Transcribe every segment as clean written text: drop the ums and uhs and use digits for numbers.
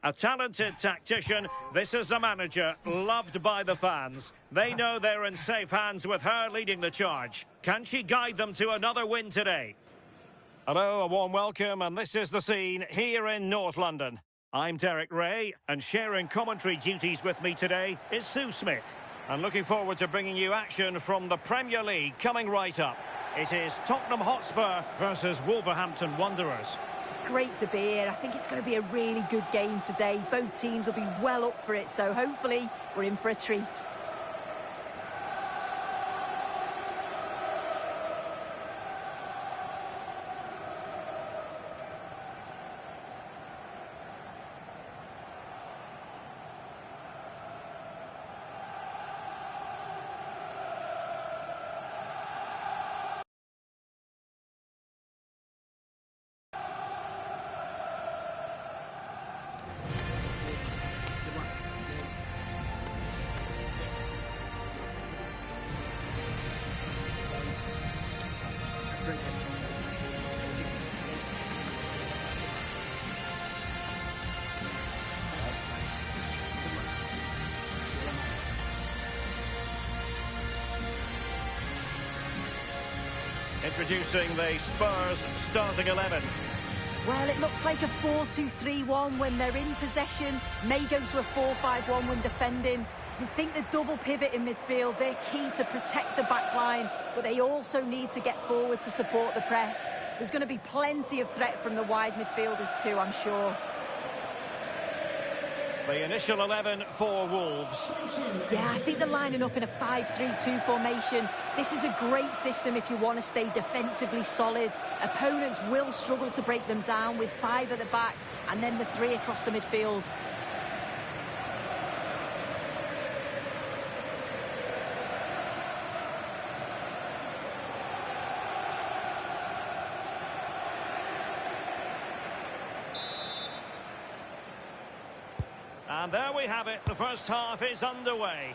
A talented tactician, this is a manager loved by the fans. They know they're in safe hands with her leading the charge. Can she guide them to another win today? Hello, a warm welcome, and this is the scene here in North London. I'm Derek Ray, and sharing commentary duties with me today is Sue Smith. And looking forward to bringing you action from the Premier League coming right up. It is Tottenham Hotspur versus Wolverhampton Wanderers. It's great to be here. I think it's going to be a really good game today. Both teams will be well up for it, so hopefully we're in for a treat. Introducing the Spurs starting 11. Well, it looks like a 4-2-3-1 when they're in possession. May go to a 4-5-1 when defending. You'd think the double pivot in midfield, they're key to protect the back line, but they also need to get forward to support the press. There's going to be plenty of threat from the wide midfielders too, I'm sure. The initial 11 for Wolves. Yeah, I think they're lining up in a 5-3-2 formation. This is a great system if you want to stay defensively solid. Opponents will struggle to break them down with 5 at the back and then the 3 across the midfield. And there we have it, the first half is underway.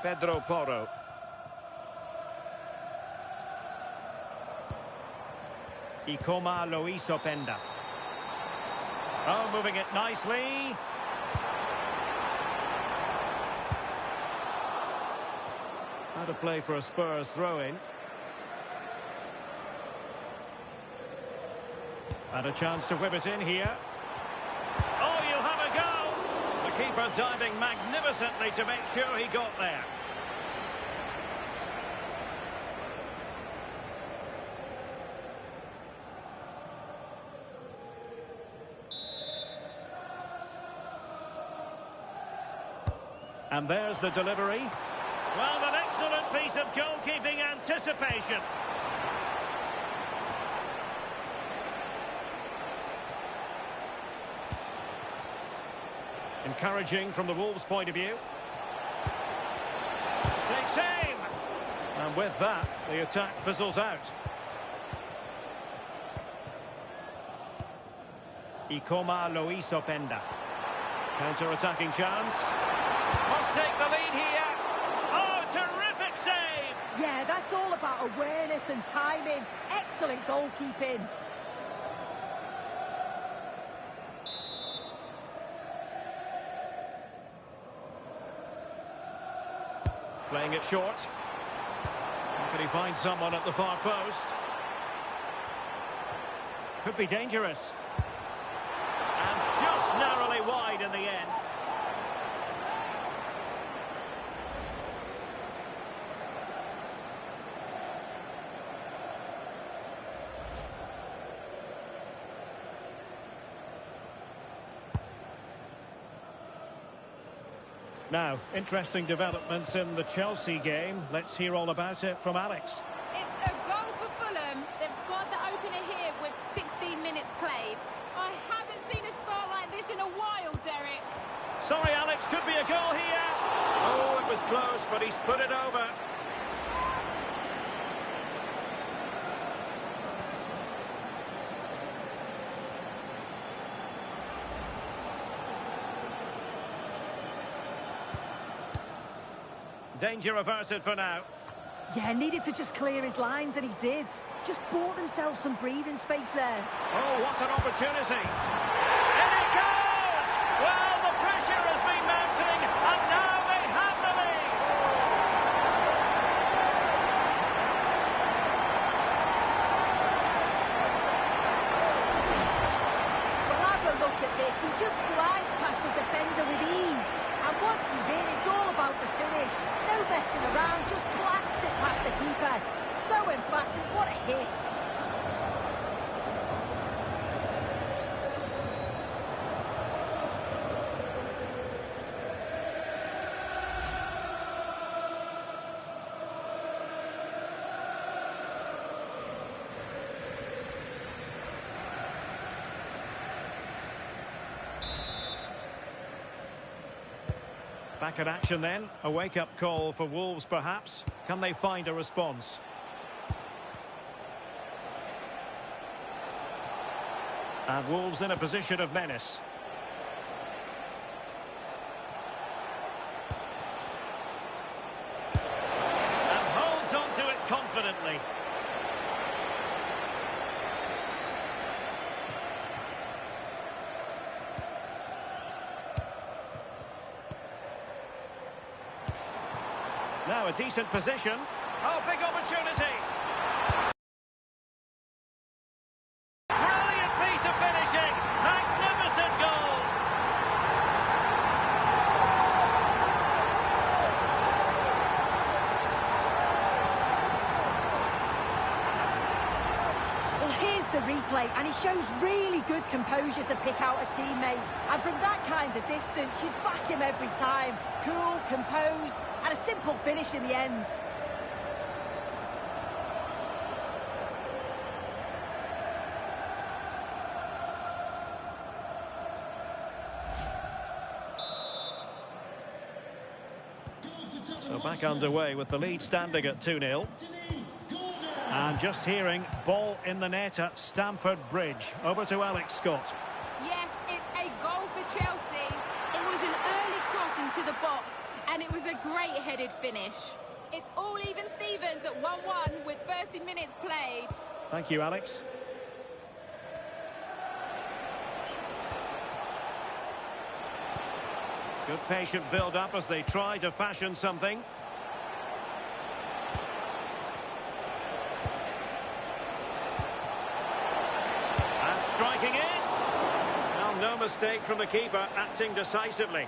Pedro Porro. Ikoma Luis Openda. Oh, moving it nicely. Out of play for a Spurs throw-in. And a chance to whip it in here. Oh, you'll have a go! The keeper diving magnificently to make sure he got there. And there's the delivery. Well, an excellent piece of goalkeeping anticipation. Encouraging from the Wolves' point of view. Takes aim. And with that, the attack fizzles out. Ikoma Luis Openda. Counter-attacking chance. Must take the lead here. Oh, terrific save! Yeah, that's all about awareness and timing. Excellent goalkeeping. Playing it short. Can he find someone at the far post? Could be dangerous. And just narrowly wide in the end. Now, interesting developments in the Chelsea game. Let's hear all about it from Alex. It's a goal for Fulham. They've scored the opener here with 16 minutes played. I haven't seen a start like this in a while, Derek. Sorry, Alex, could be a goal here. Oh, it was close, but he's put it over. Danger averted for now. Yeah, needed to just clear his lines, and he did. Just bought themselves some breathing space there. Oh, what an opportunity. In it goes! Well, the pressure has been mounting, and now they have the lead. Well, have a look at this. He just glides past the defender with ease. And once he's in, it's all about the finish. No messing around, just blast it past the keeper. So emphatic, what a hit. Back in action then. A wake-up call for Wolves, perhaps. Can they find a response? And Wolves in a position of menace. And holds on to it confidently. Now a decent position. Oh, big opportunity. Brilliant piece of finishing. Magnificent goal. Well, here's the replay, and he shows really good composure to pick out a teammate. And from that kind of distance, you'd back him every time. Cool, composed, and a simple finish in the end. So back underway with the lead standing at 2-0. And just hearing, ball in the net at Stamford Bridge. Over to Alex Scott. Yes, it's a goal for Chelsea. It was an early cross into the box, and it was a great headed finish. It's all even Stevens at 1-1 with 30 minutes played. Thank you, Alex. Good patient build-up as they try to fashion something. And striking it. Well, no mistake from the keeper, acting decisively.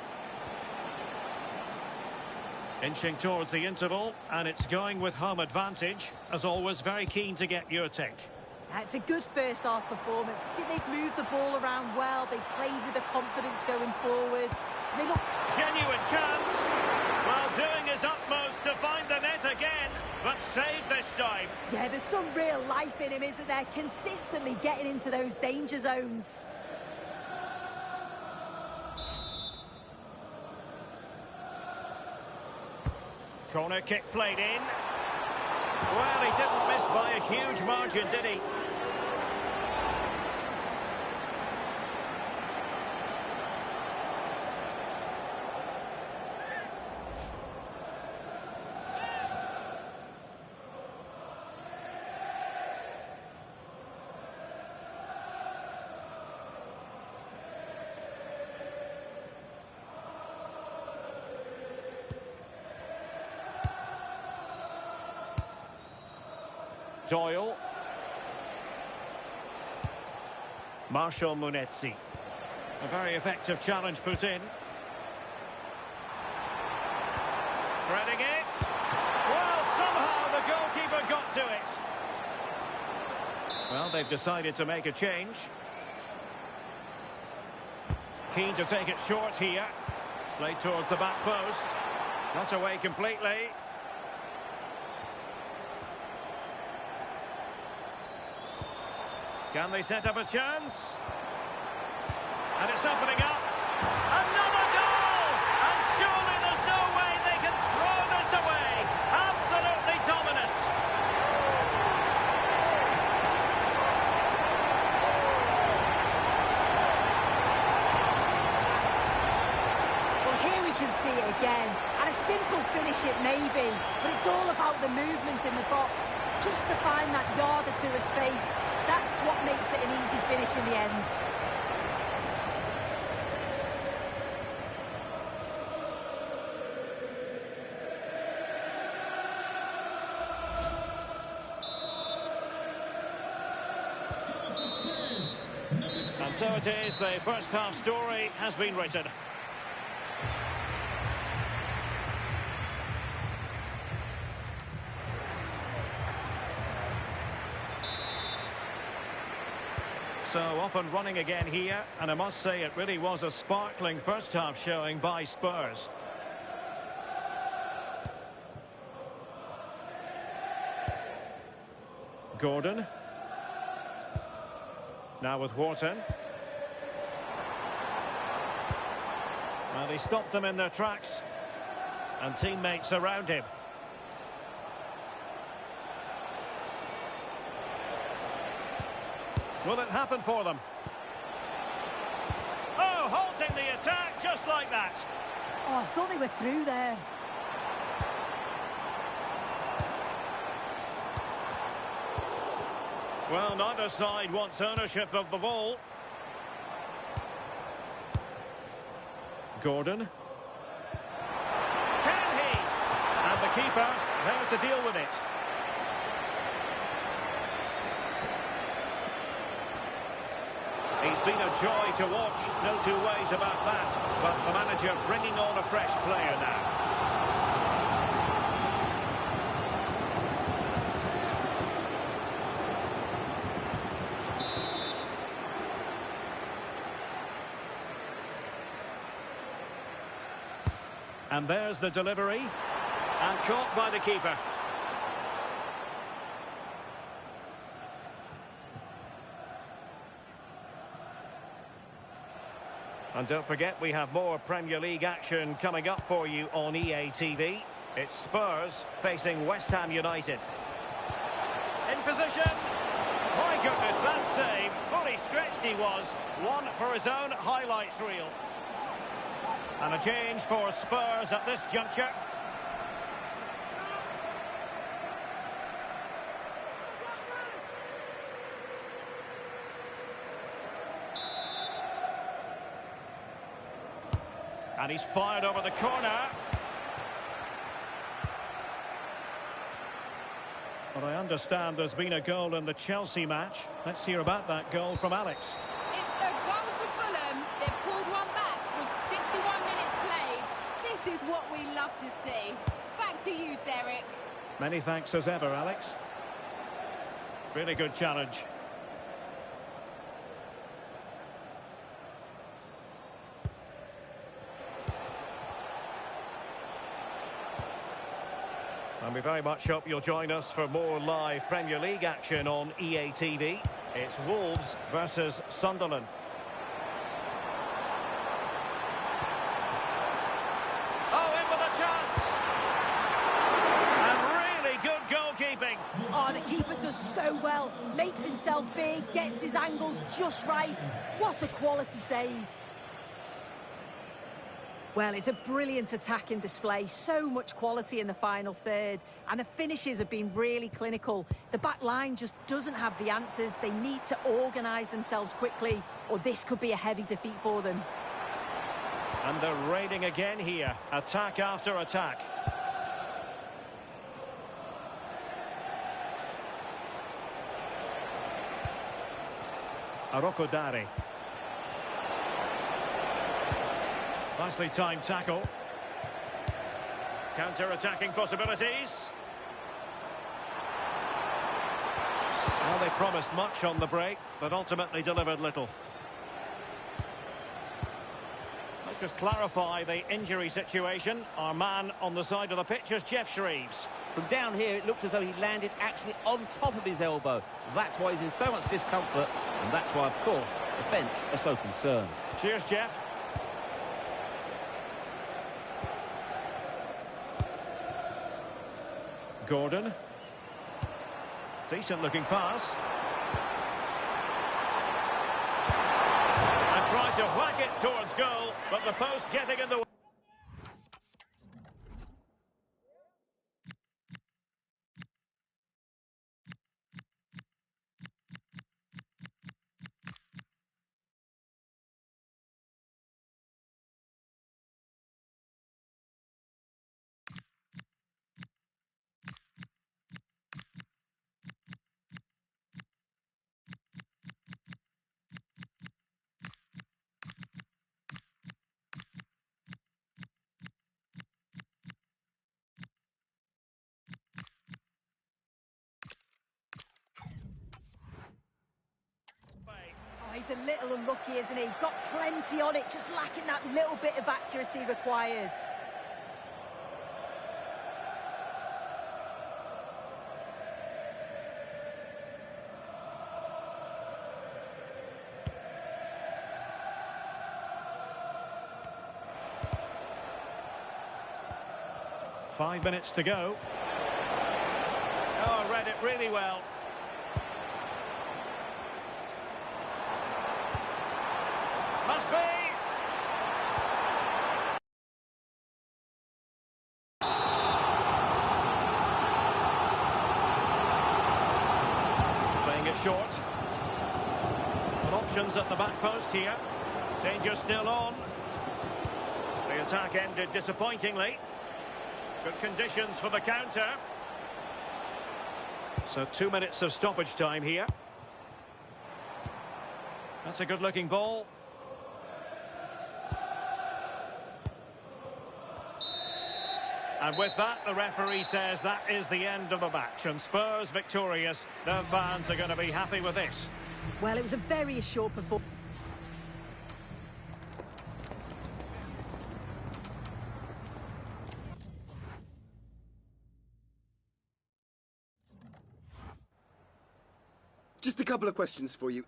Inching towards the interval, and it's going with home advantage. As always, very keen to get your take. It's a good first-half performance. I think they've moved the ball around well. They played with the confidence going forward. They look... Genuine chance. Well, doing his utmost to find the net again, but saved this time. Yeah, there's some real life in him, isn't there? Consistently getting into those danger zones. Corner kick played in. Well, he didn't miss by a huge margin, did he? Doyle. Marshall Munetsi. A very effective challenge put in. Threading it. Well, somehow the goalkeeper got to it. Well, they've decided to make a change. Keen to take it short here. Played towards the back post. Not away completely. Can they set up a chance? And it's opening up. Another goal! And surely there's no way they can throw this away. Absolutely dominant. Well, here we can see it again. And a simple finish it maybe, but it's all about the movement in the box. Just to find that yard or two of space, that's what makes it an easy finish in the end. And so it is, the first half story has been written. So off and running again here, and I must say it really was a sparkling first half showing by Spurs. Gordon. Now with Wharton. Well, he stopped them in their tracks, and teammates around him. Will it happen for them? Oh, halting the attack just like that. Oh, I thought they were through there. Well, neither side wants ownership of the ball. Gordon. Can he? And the keeper there to deal with it. He's been a joy to watch, no two ways about that. But the manager bringing on a fresh player now. And there's the delivery. And caught by the keeper. And don't forget, we have more Premier League action coming up for you on EA TV. It's Spurs facing West Ham United. In position. My goodness, that save. Fully stretched he was. One for his own highlights reel. And a change for Spurs at this juncture. And he's fired over the corner. But I understand there's been a goal in the Chelsea match. Let's hear about that goal from Alex. It's a goal for Fulham. They've pulled one back with 61 minutes played. This is what we love to see. Back to you, Derek. Many thanks as ever, Alex. Really good challenge. And we very much hope you'll join us for more live Premier League action on EA TV. It's Wolves versus Sunderland. Oh, in with a chance! And really good goalkeeping. Oh, the keeper does so well. Makes himself big, gets his angles just right. What a quality save. Well, it's a brilliant attacking display. So much quality in the final third. And the finishes have been really clinical. The back line just doesn't have the answers. They need to organise themselves quickly, or this could be a heavy defeat for them. And they're raiding again here. Attack after attack. Arokodare. Nicely timed tackle. Counter-attacking possibilities. Well, they promised much on the break, but ultimately delivered little. Let's just clarify the injury situation. Our man on the side of the pitch is Jeff Shreves. From down here, it looked as though he landed actually on top of his elbow. That's why he's in so much discomfort, and that's why, of course, the bench are so concerned. Cheers, Jeff. Gordon. Decent looking pass. And tried to whack it towards goal, but the post getting in the way. he's a little unlucky, isn't he? Got plenty on it, just lacking that little bit of accuracy required. Five minutes to go. Oh, read it really well. Must be. Playing it short. Well, options at the back post here. Danger still on. The attack ended disappointingly. Good conditions for the counter. So 2 minutes of stoppage time here. That's a good-looking ball. And with that, the referee says that is the end of the match. And Spurs victorious. Their fans are going to be happy with this. Well, it was a very assured performance. Just a couple of questions for you.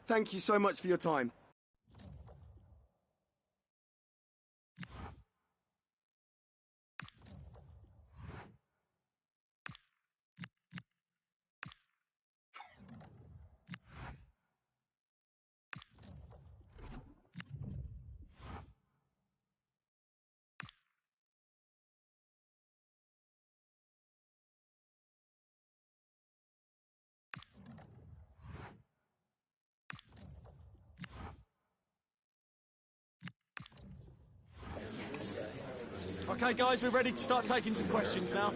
Thank you so much for your time. Okay, guys, we're ready to start taking some questions now.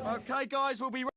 Okay, guys, we'll be ready.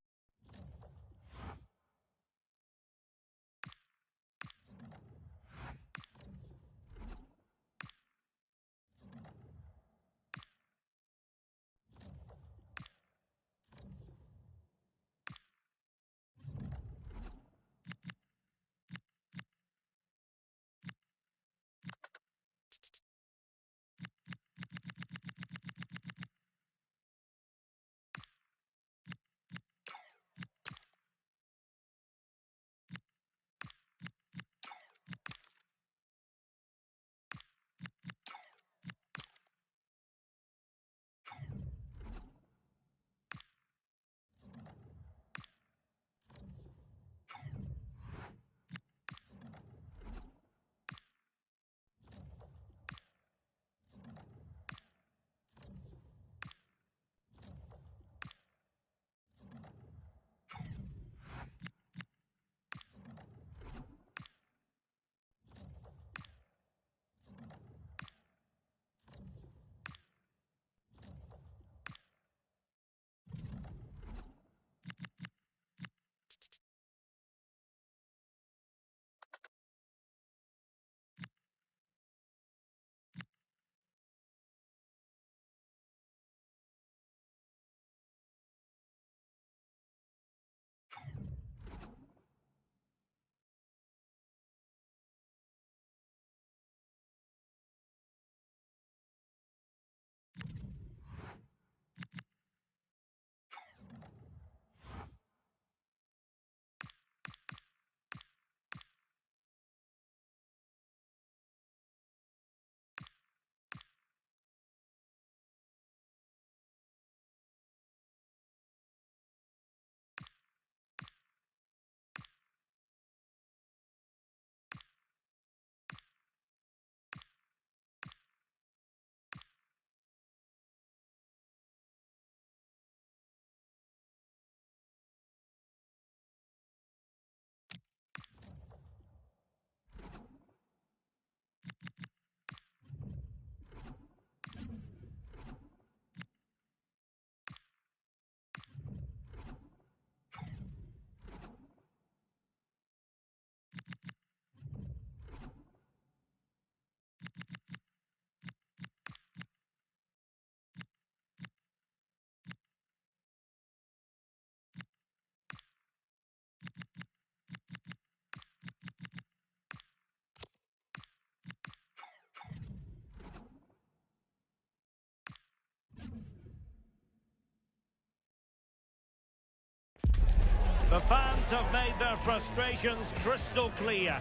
The fans have made their frustrations crystal clear.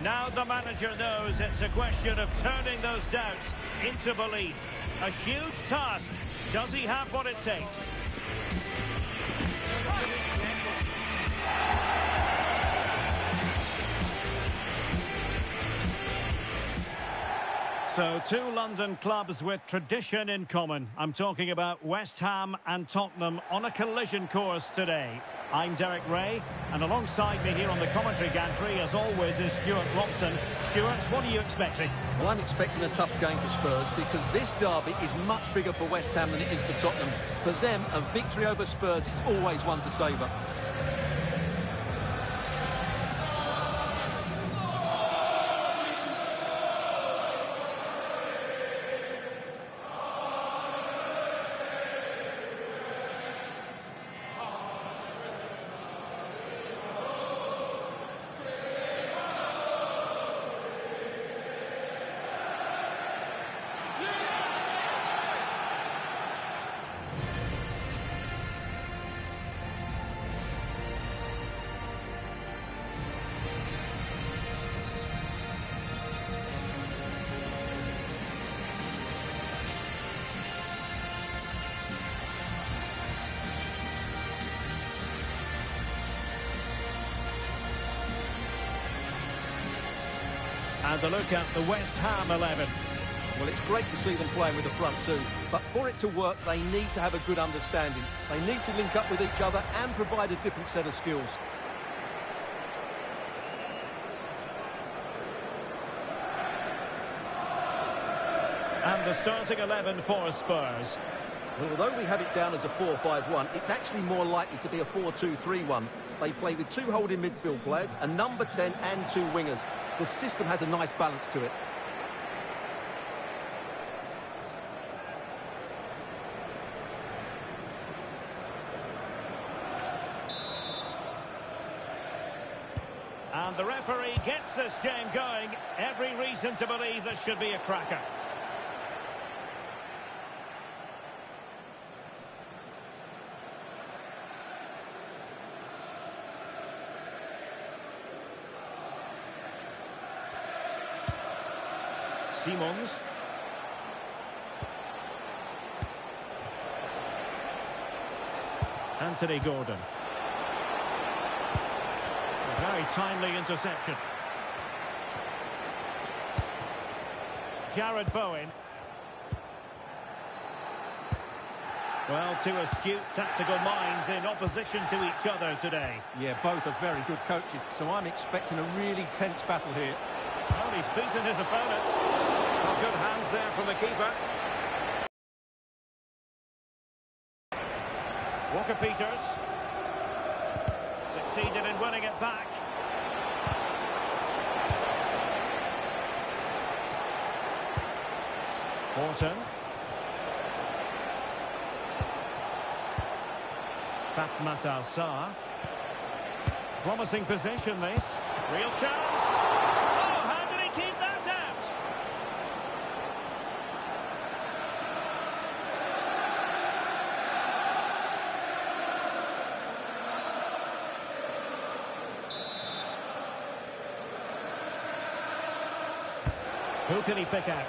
Now the manager knows it's a question of turning those doubts into belief. A huge task. Does he have what it takes? So, two London clubs with tradition in common. I'm talking about West Ham and Tottenham on a collision course today. I'm Derek Ray, and alongside me here on the commentary gantry, as always, is Stuart Robson. Stuart, what are you expecting? Well, I'm expecting a tough game for Spurs because this derby is much bigger for West Ham than it is for Tottenham. For them, a victory over Spurs is always one to savour. And a look at the West Ham 11. Well, it's great to see them playing with the front two, but for it to work, they need to have a good understanding. They need to link up with each other and provide a different set of skills. And the starting 11 for Spurs. Well, although we have it down as a 4-5-1, it's actually more likely to be a 4-2-3-1. They play with two holding midfield players, a number 10 and two wingers. The system has a nice balance to it. And the referee gets this game going. Every reason to believe this should be a cracker. Simons. Anthony Gordon. A very timely interception. Jared Bowen. Well, two astute tactical minds in opposition to each other today. Yeah, both are very good coaches, so I'm expecting a really tense battle here. Well, he's beaten his opponent. Well, good hands there from the keeper. Walker-Peters. Succeeded in winning it back. Horton. Fatmat Al-Sar. Promising position, this. Real chance. Oh, how did he keep that out? Who can he pick out?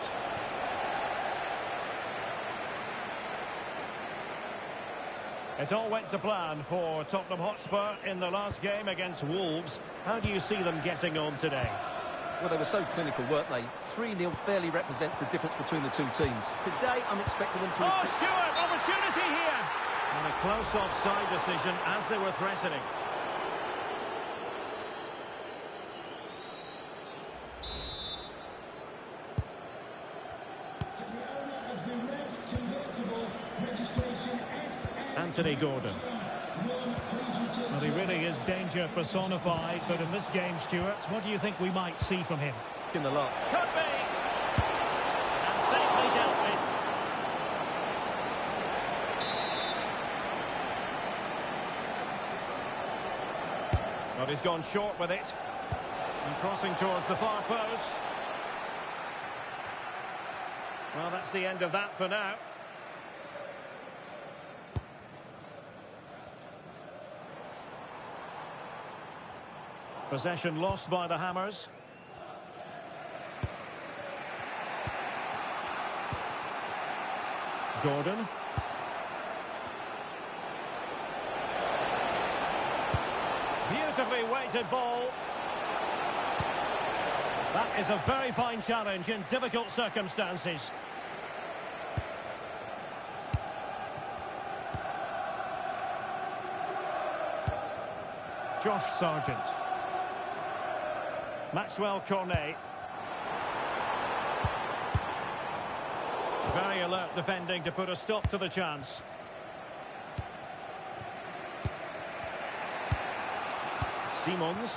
It all went to plan for Tottenham Hotspur in the last game against Wolves. How do you see them getting on today? Well, they were so clinical, weren't they? 3-0 fairly represents the difference between the two teams. Today, I'm expecting them to... Oh, Stuart, opportunity here! And a close offside decision as they were threatening. Anthony Gordon. Well, he really is danger personified, but in this game, Stuart, what do you think we might see from him? In the lot. Could be! And safely dealt with. But he's gone short with it. And crossing towards the far post. Well, that's the end of that for now. Possession lost by the Hammers. Gordon. Beautifully weighted ball. That is a very fine challenge in difficult circumstances. Josh Sargent. Maxwell Cornet. Very alert defending to put a stop to the chance. Simons.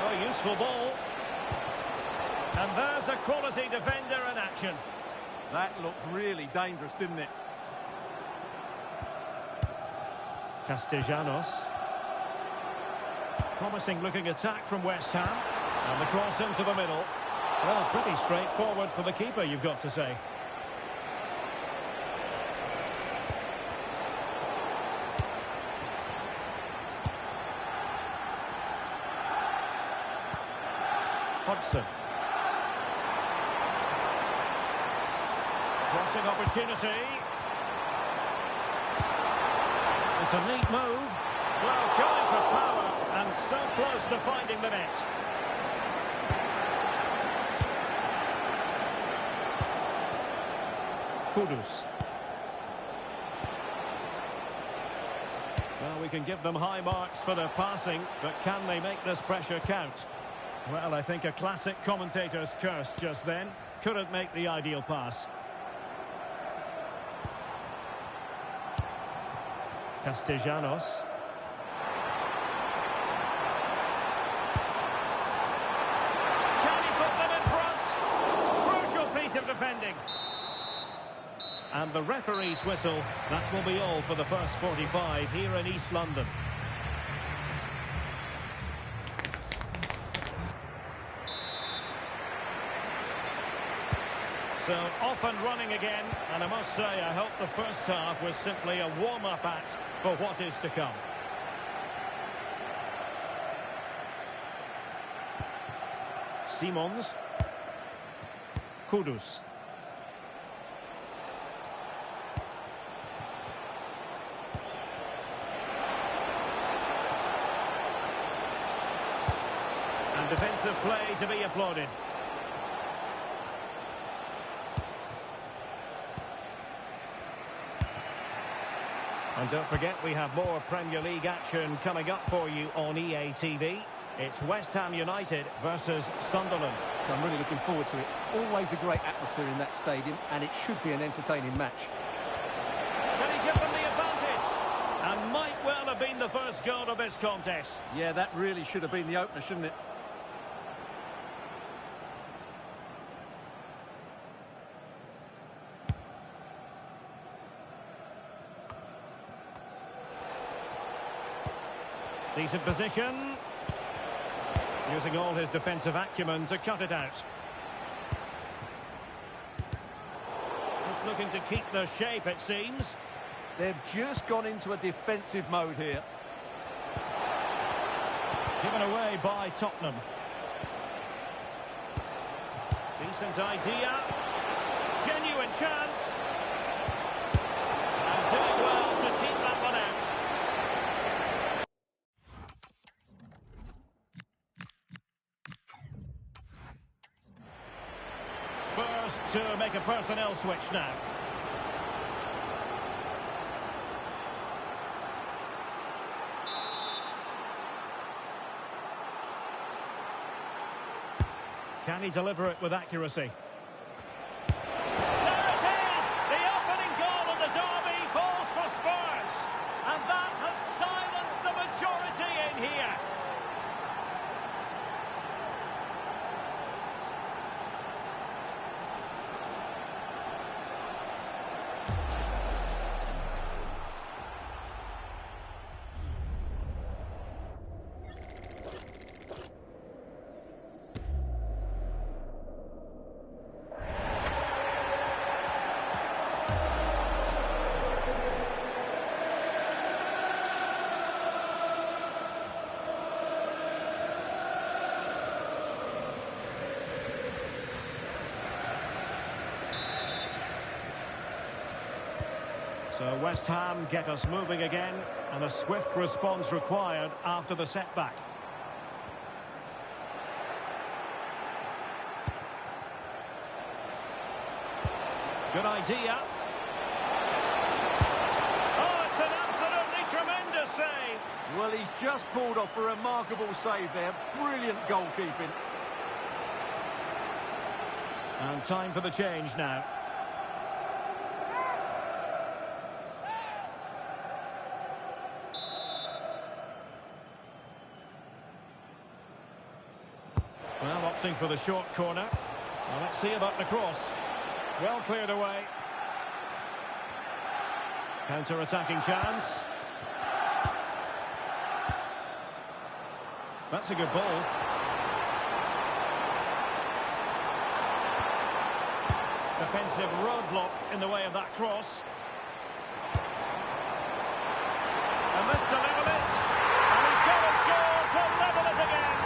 Oh, useful ball. And there's a quality defender in action. That looked really dangerous, didn't it? Castellanos. Promising looking attack from West Ham. And the cross into the middle. Well, pretty straightforward for the keeper, you've got to say. Hodgson. Crossing opportunity. It's a neat move. Well, going for power and so close to finding the net. Kudus. Well, we can give them high marks for their passing, but can they make this pressure count? Well, I think a classic commentator's curse just then. Couldn't make the ideal pass. Castellanos. Can he put them in front? Crucial piece of defending. And the referee's whistle. That will be all for the first 45 here in East London. So off and running again, and I must say I hope the first half was simply a warm-up act for what is to come. Simons. Kudus. And defensive play to be applauded. And don't forget, we have more Premier League action coming up for you on EA TV. It's West Ham United versus Sunderland. I'm really looking forward to it. Always a great atmosphere in that stadium, and it should be an entertaining match. Can he give them the advantage? And might well have been the first goal of this contest. Yeah, that really should have been the opener, shouldn't it? Decent position. Using all his defensive acumen to cut it out. Just looking to keep the shape, it seems. They've just gone into a defensive mode here. Given away by Tottenham. Decent idea. Genuine chance. And doing well to keep that one out. Spurs to make a personnel switch now. Can he deliver it with accuracy? There it is! The opening goal of the derby falls for Spurs. And that has silenced the majority in here. So West Ham get us moving again, and a swift response required after the setback. Good idea. Oh, it's an absolutely tremendous save. Well, he's just pulled off a remarkable save there. Brilliant goalkeeping. And time for the change now. Well, opting for the short corner. Well, let's see about the cross. Well cleared away. Counter-attacking chance. That's a good ball. Defensive roadblock in the way of that cross. And this to level it. And he's got to score to level it again.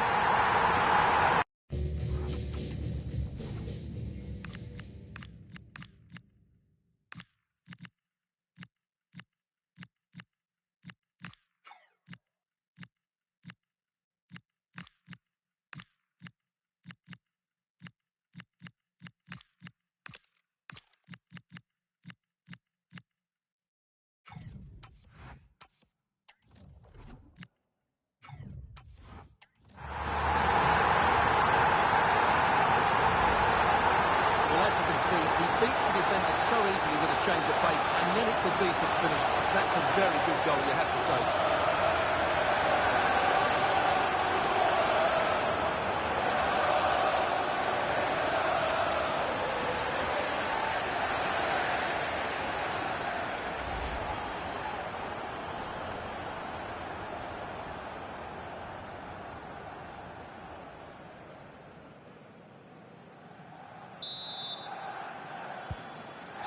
He beats the defender so easily with a change of pace, and then it's a decent finish. That's a very good goal, you have to say.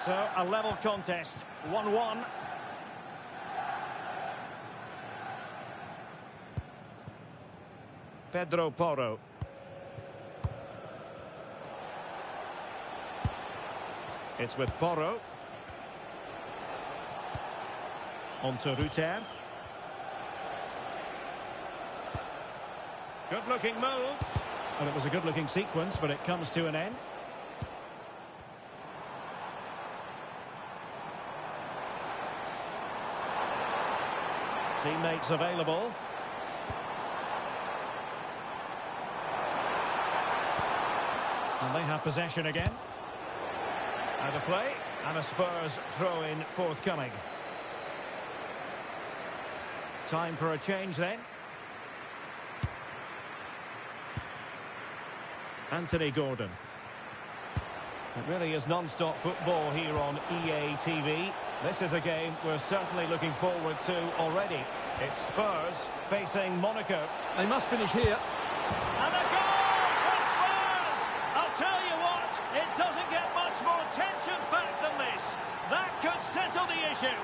So, a level contest, 1-1. Pedro Porro. It's with Porro. On to Ruter. Good-looking move. Well, it was a good-looking sequence, but it comes to an end. Teammates available. And they have possession again. Out of play, and a Spurs throw-in forthcoming. Time for a change then. Anthony Gordon. It really is non-stop football here on EA TV. This is a game we're certainly looking forward to already. It's Spurs facing Monaco. They must finish here. And a goal for Spurs! I'll tell you what, it doesn't get much more tension-packed than this. That could settle the issue.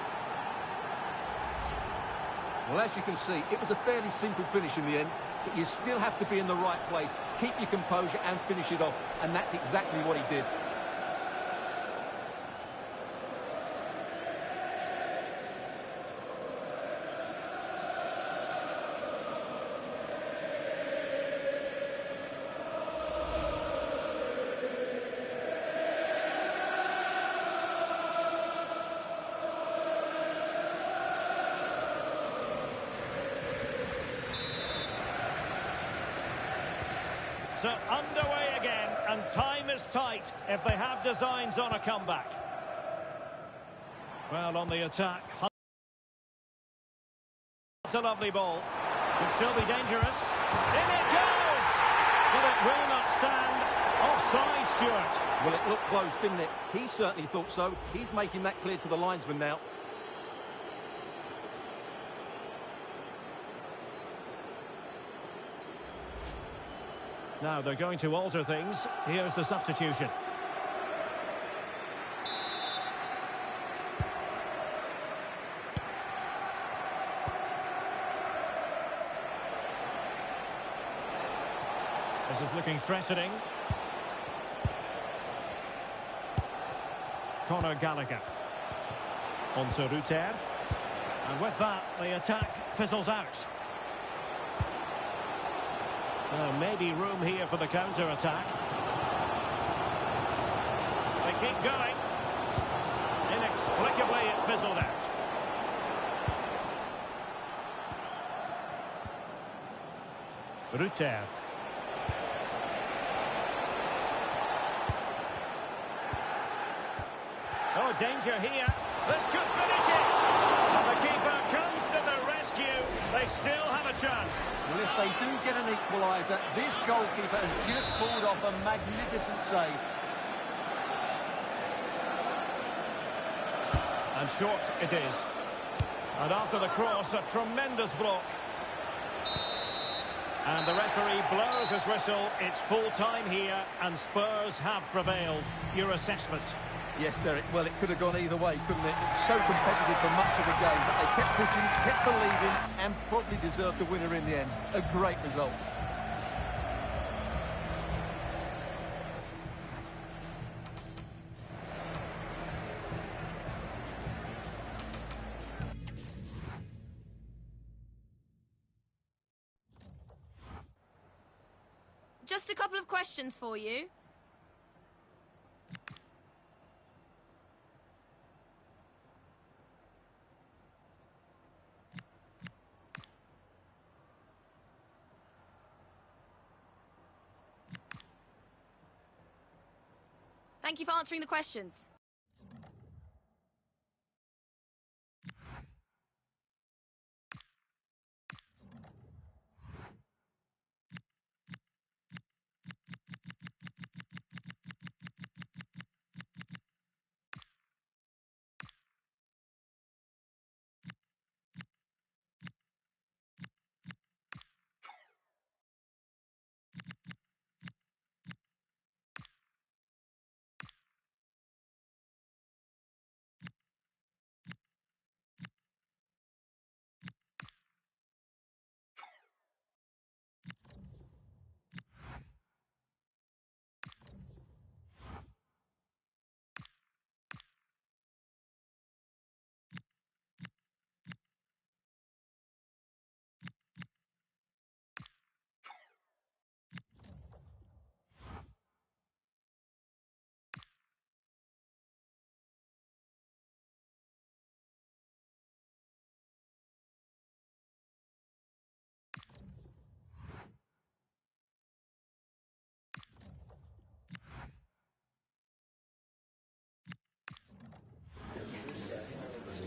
Well, as you can see, it was a fairly simple finish in the end, but you still have to be in the right place, keep your composure and finish it off, and that's exactly what he did. So underway again, and time is tight if they have designs on a comeback. Well, on the attack. It's a lovely ball. Could still be dangerous. In it goes! But it will not stand. Offside, Stuart. Well, it looked close, didn't it? He certainly thought so. He's making that clear to the linesman now. Now they're going to alter things. Here's the substitution. This is looking threatening. Conor Gallagher. On to Ruter. And with that, the attack fizzles out. Well, maybe room here for the counter-attack. They keep going. Inexplicably, it fizzled out. Ruter. Oh, danger here. This could finish it. And the keeper comes to the rescue. They still have a chance. Well, if they do get an equaliser, this goalkeeper has just pulled off a magnificent save. And short it is. And after the cross, a tremendous block. And the referee blows his whistle. It's full time here, and Spurs have prevailed. Your assessment? Yes, Derek, well, it could have gone either way, couldn't it? It's so competitive for much of the game, but they kept pushing, kept believing, and probably deserved the winner in the end. A great result. Just a couple of questions for you. Thank you for answering the questions.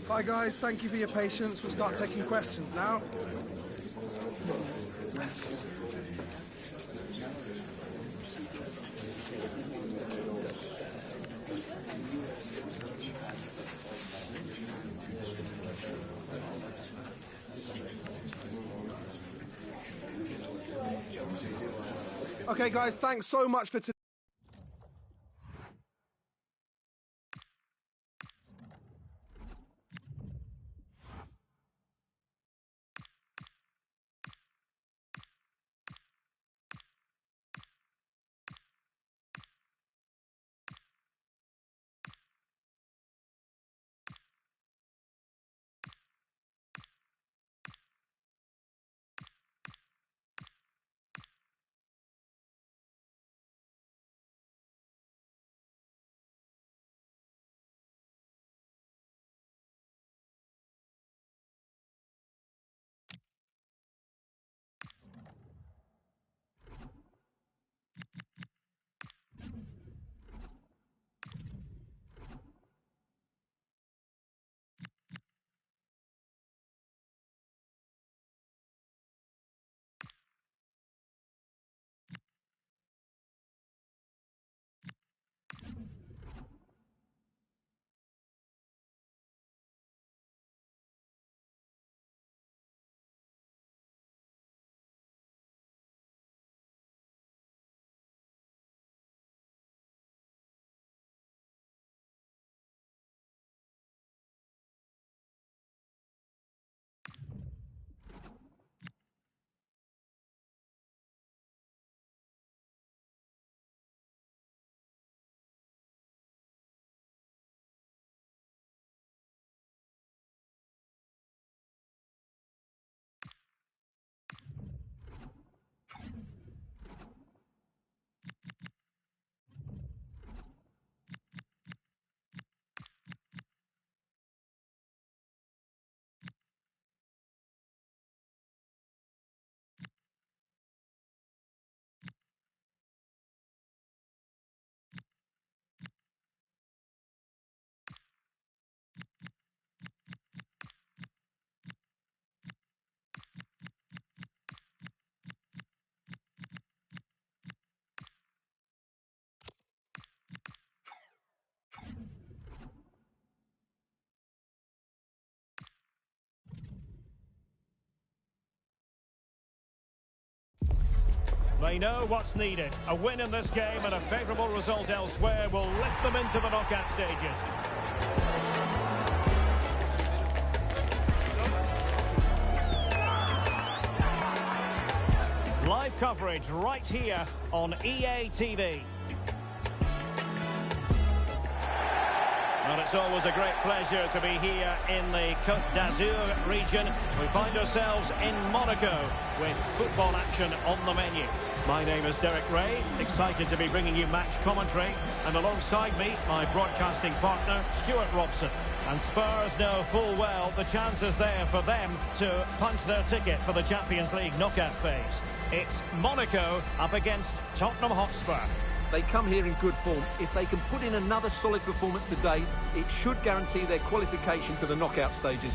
Hi guys, thank you for your patience. We'll start taking questions now. Okay guys, thanks so much for today. They know what's needed. A win in this game and a favourable result elsewhere will lift them into the knockout stages. Live coverage right here on EA TV. Well, it's always a great pleasure to be here in the Côte d'Azur region. We find ourselves in Monaco with football action on the menu. My name is Derek Ray, excited to be bringing you match commentary. And alongside me, my broadcasting partner, Stuart Robson. And Spurs know full well the chances there for them to punch their ticket for the Champions League knockout phase. It's Monaco up against Tottenham Hotspur. They come here in good form. If they can put in another solid performance today, it should guarantee their qualification to the knockout stages.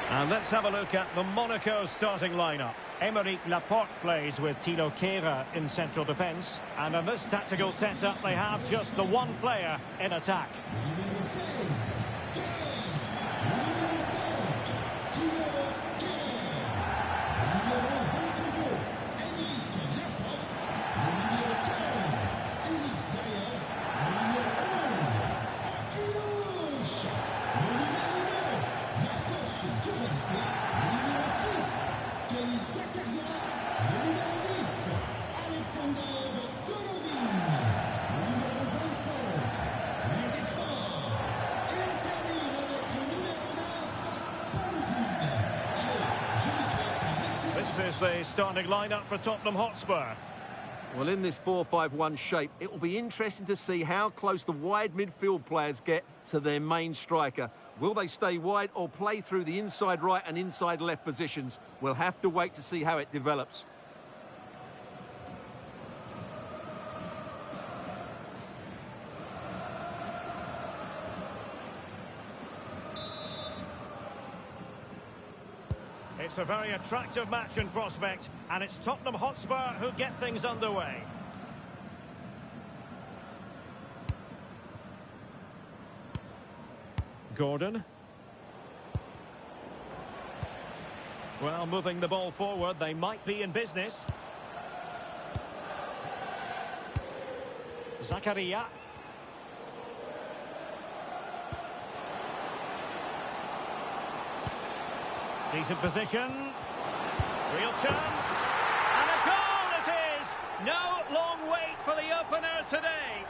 And let's have a look at the Monaco starting lineup. Aymeric Laporte plays with Thilo Kehrer in central defence. And in this tactical setup, they have just the one player in attack. This is the starting lineup for Tottenham Hotspur. Well, in this 4-5-1 shape, it will be interesting to see how close the wide midfield players get to their main striker. Will they stay wide or play through the inside right and inside left positions? We'll have to wait to see how it develops. It's a very attractive match in prospect, and it's Tottenham Hotspur who get things underway. Gordon. Well, moving the ball forward, they might be in business. Zakaria. Decent position. Real chance. And a goal it is! No long wait for the opener today.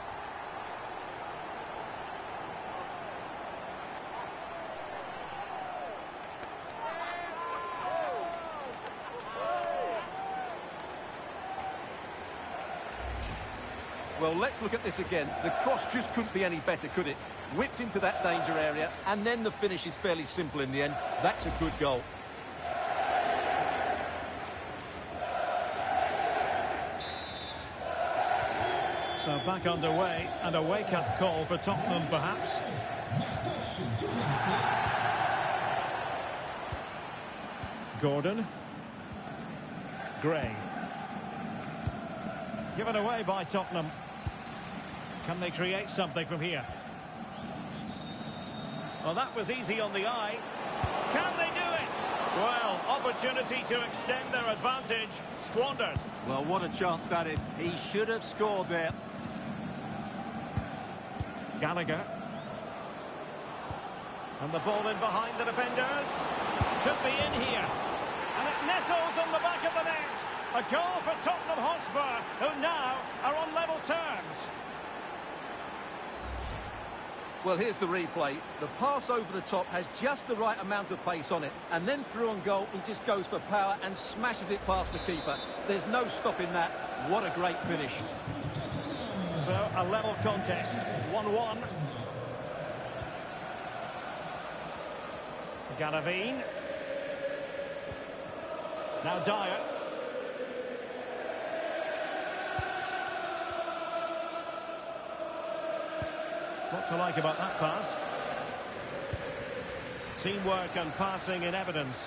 Well, let's look at this again. The cross just couldn't be any better, could it? Whipped into that danger area, and then the finish is fairly simple in the end. That's a good goal. So back underway, and a wake-up call for Tottenham, perhaps. Gordon. Gray. Given away by Tottenham. Can they create something from here? Well, that was easy on the eye. Can they do it? Well, opportunity to extend their advantage. Squandered. Well, what a chance that is. He should have scored there. Gallagher. And the ball in behind the defenders. Could be in here. And it nestles on the back of the net. A goal for Tottenham Hotspur, who now are on level terms. Well, here's the replay. The pass over the top has just the right amount of pace on it. And then through on goal, he just goes for power and smashes it past the keeper. There's no stopping that. What a great finish. So, a level contest, 1-1. Galavine. Now Dyer. What to like about that pass? Teamwork and passing in evidence.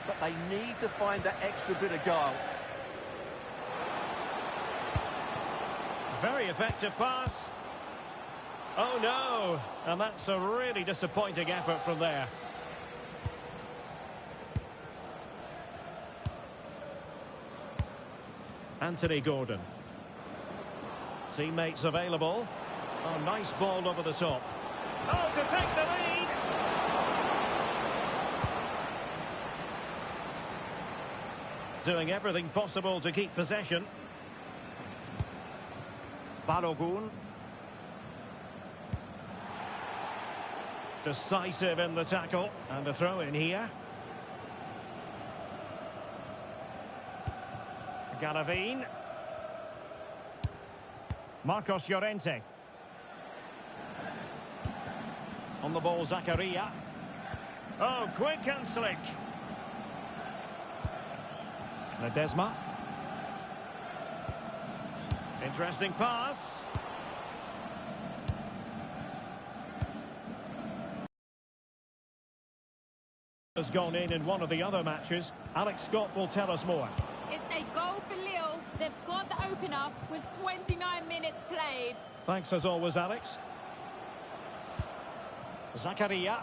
But they need to find that extra bit of guile. Very effective pass. Oh no! And that's a really disappointing effort from there. Anthony Gordon. Teammates available. Oh, nice ball over the top. Oh, to take the lead! Doing everything possible to keep possession. Balogun. Decisive in the tackle. And a throw in here. Galavine. Marcos Llorente. On the ball, Zakaria. Oh, quick and slick. Ledesma. Interesting pass. Has gone in one of the other matches. Alex Scott will tell us more. It's a goal for Lille. They've scored the opener with 29 minutes played. Thanks as always, Alex. Zakaria.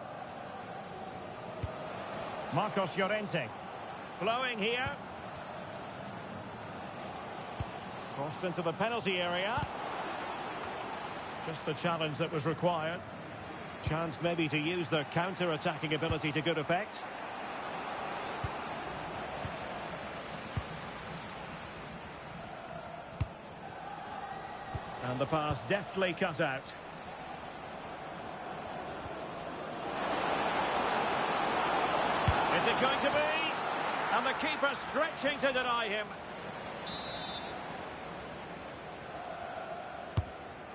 Marcos Llorente. Flowing here. Crossed into the penalty area. Just the challenge that was required. Chance maybe to use their counter-attacking ability to good effect. And the pass deftly cut out. Is it going to be? And the keeper stretching to deny him.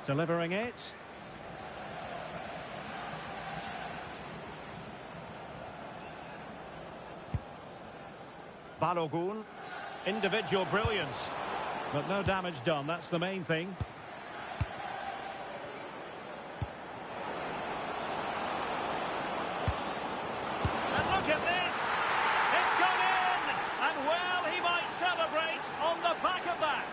Delivering it. Balogun. Individual brilliance. But no damage done, that's the main thing. And look at this! It's gone in! And well, he might celebrate on the back of that.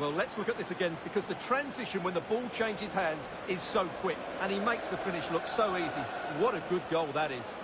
Well, let's look at this again, because the transition when the ball changes hands is so quick, and he makes the finish look so easy. What a good goal that is.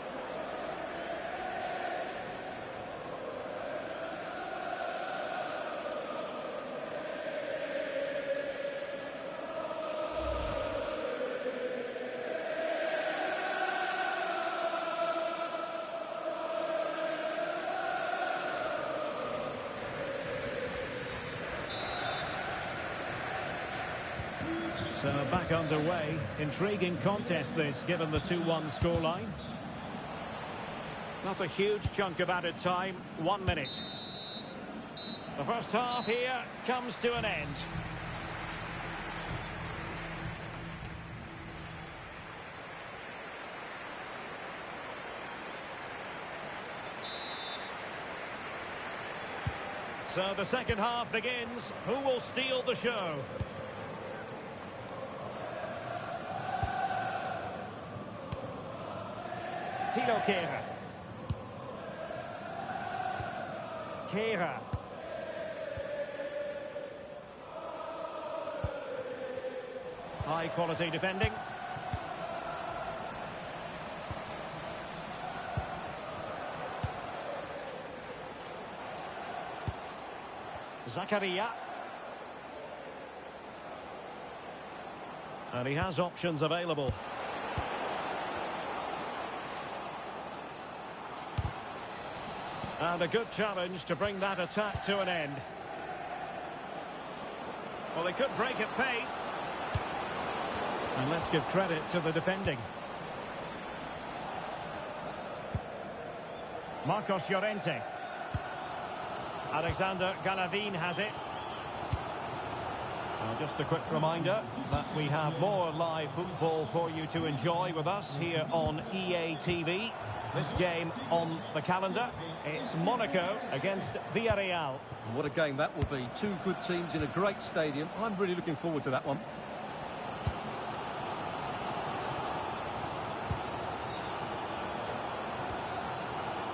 So back underway. Intriguing contest this, given the 2-1 scoreline. Not a huge chunk of added time, 1 minute. The first half here comes to an end. So the second half begins. Who will steal the show? Tilo Kehrer. Kehrer. High quality defending. Zakaria. And he has options available. And a good challenge to bring that attack to an end. Well, they could break at pace. And let's give credit to the defending. Marcos Llorente. Alexander Galavin has it. Well, just a quick reminder that we have more live football for you to enjoy with us here on EA TV. This game on the calendar, it's Monaco against Villarreal. And what a game that will be. Two good teams in a great stadium. I'm really looking forward to that one.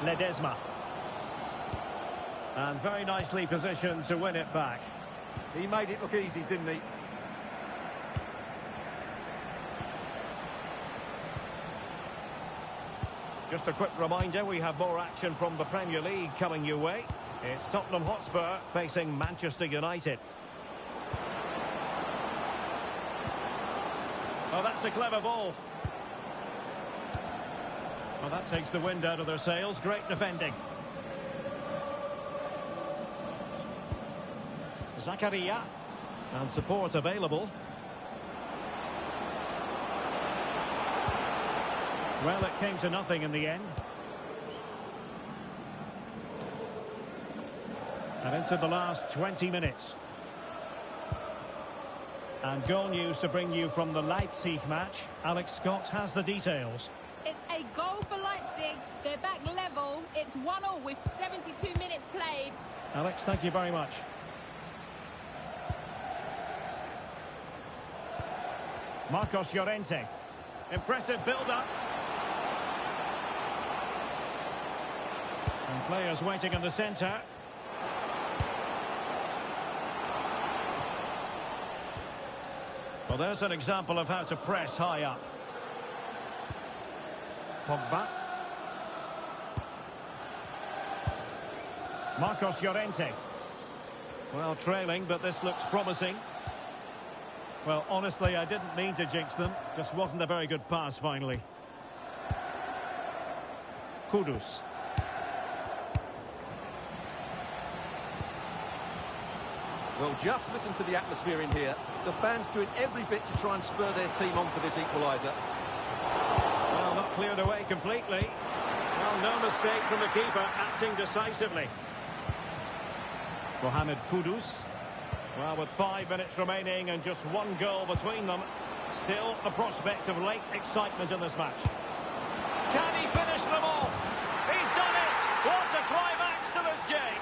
Ledesma. And very nicely positioned to win it back. He made it look easy, didn't he? Just a quick reminder, we have more action from the Premier League coming your way. It's Tottenham Hotspur facing Manchester United. Oh, that's a clever ball. Well, that takes the wind out of their sails. Great defending. Zakaria. And support available. Well, it came to nothing in the end. And into the last 20 minutes. And goal news to bring you from the Leipzig match. Alex Scott has the details. It's a goal for Leipzig. They're back level. It's 1-1 with 72 minutes played. Alex, thank you very much. Marcos Llorente. Impressive build-up. And players waiting in the centre. Well, there's an example of how to press high up. Pogba. Marcos Llorente. Well, trailing, but this looks promising. Well, honestly, I didn't mean to jinx them. Just wasn't a very good pass, finally. Kudus. Well, just listen to the atmosphere in here. The fans doing every bit to try and spur their team on for this equaliser. Well, not cleared away completely. Well, no mistake from the keeper, acting decisively. Mohamed Kudus. Well, with 5 minutes remaining and just one goal between them, still the prospect of late excitement in this match. Can he finish them off? He's done it! What a climax to this game!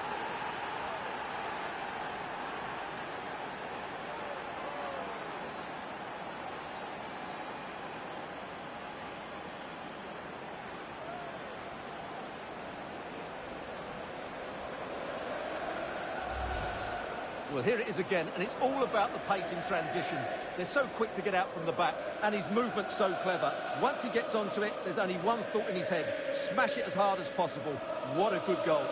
Well, here it is again, and it's all about the pace in transition. They're so quick to get out from the back, and his movement's so clever. Once he gets onto it, there's only one thought in his head. Smash it as hard as possible. What a good goal.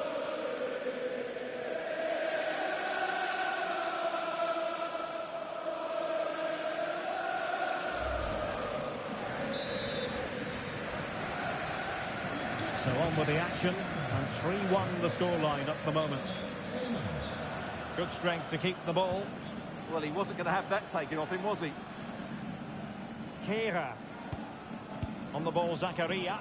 So on with the action, and 3-1 the scoreline at the moment. Good strength to keep the ball. Well, he wasn't going to have that taken off him, was he? Kehrer. On the ball, Zakaria.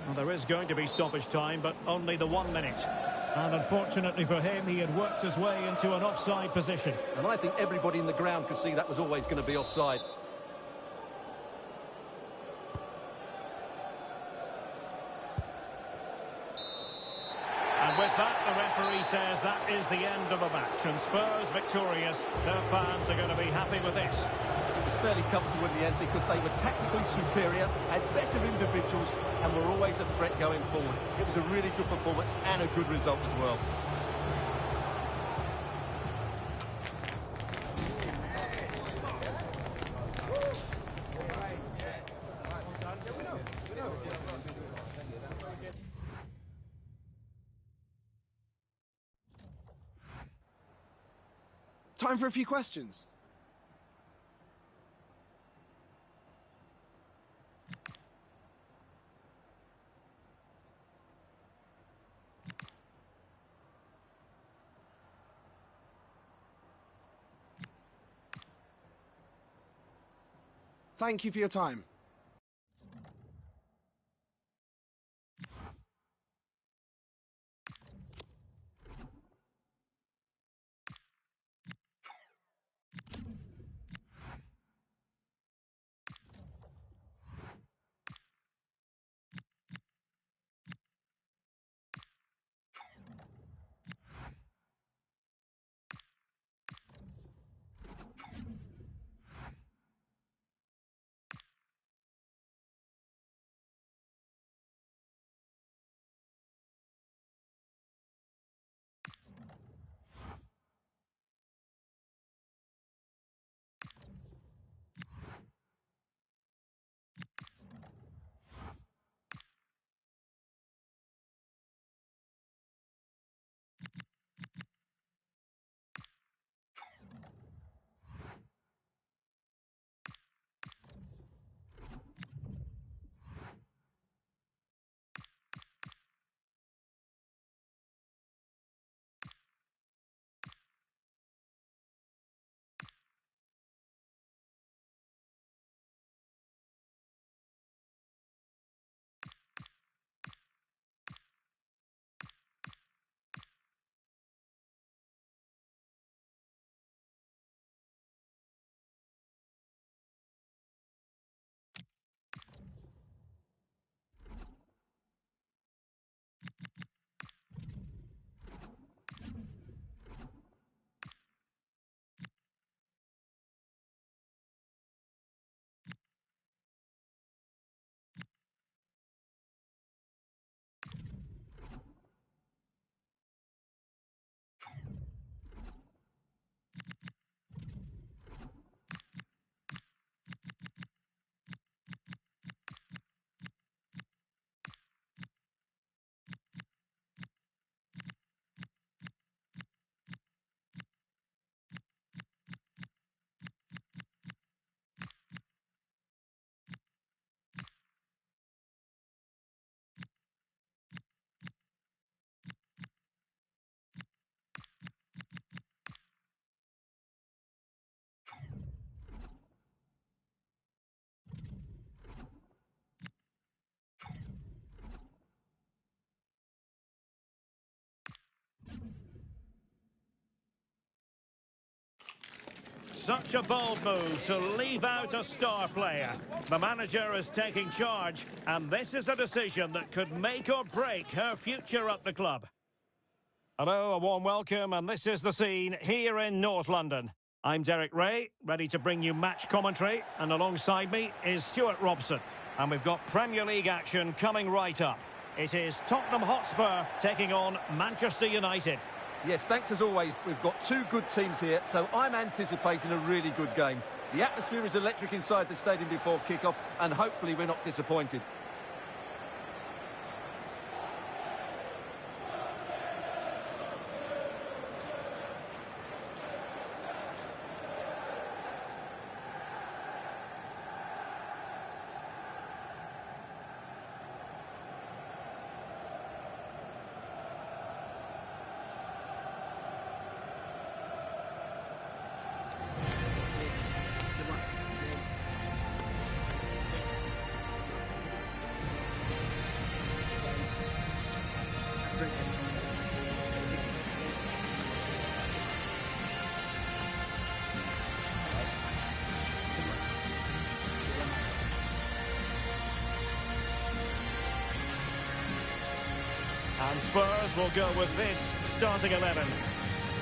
Well, there is going to be stoppage time, but only the 1 minute. And unfortunately for him, he had worked his way into an offside position. And I think everybody in the ground could see that was always going to be offside. With that, the referee says that is the end of the match. And Spurs victorious. Their fans are going to be happy with this. It was fairly comfortable in the end because they were tactically superior, had better individuals, and were always a threat going forward. It was a really good performance and a good result as well. Time for a few questions. Thank you for your time. Such a bold move to leave out a star player. The manager is taking charge, and this is a decision that could make or break her future at the club. Hello, a warm welcome, and this is the scene here in North London. I'm Derek Ray, ready to bring you match commentary, and alongside me is Stuart Robson. And we've got Premier League action coming right up. It is Tottenham Hotspur taking on Manchester United. Yes, thanks as always. We've got two good teams here, so I'm anticipating a really good game. The atmosphere is electric inside the stadium before kick-off, and hopefully we're not disappointed. And Spurs will go with this starting 11.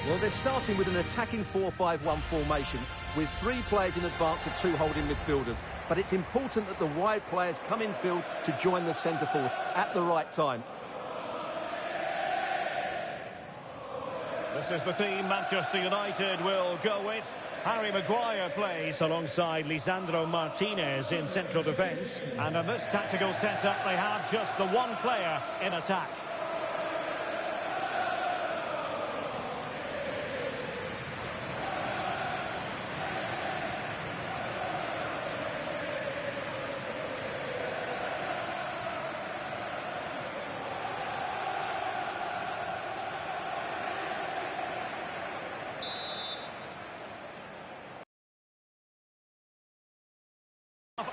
Well, they're starting with an attacking 4-5-1 formation with 3 players in advance of 2 holding midfielders. But it's important that the wide players come in field to join the centre forward at the right time. This is the team Manchester United will go with. Harry Maguire plays alongside Lisandro Martinez in central defence. And in this tactical setup, they have just the one player in attack.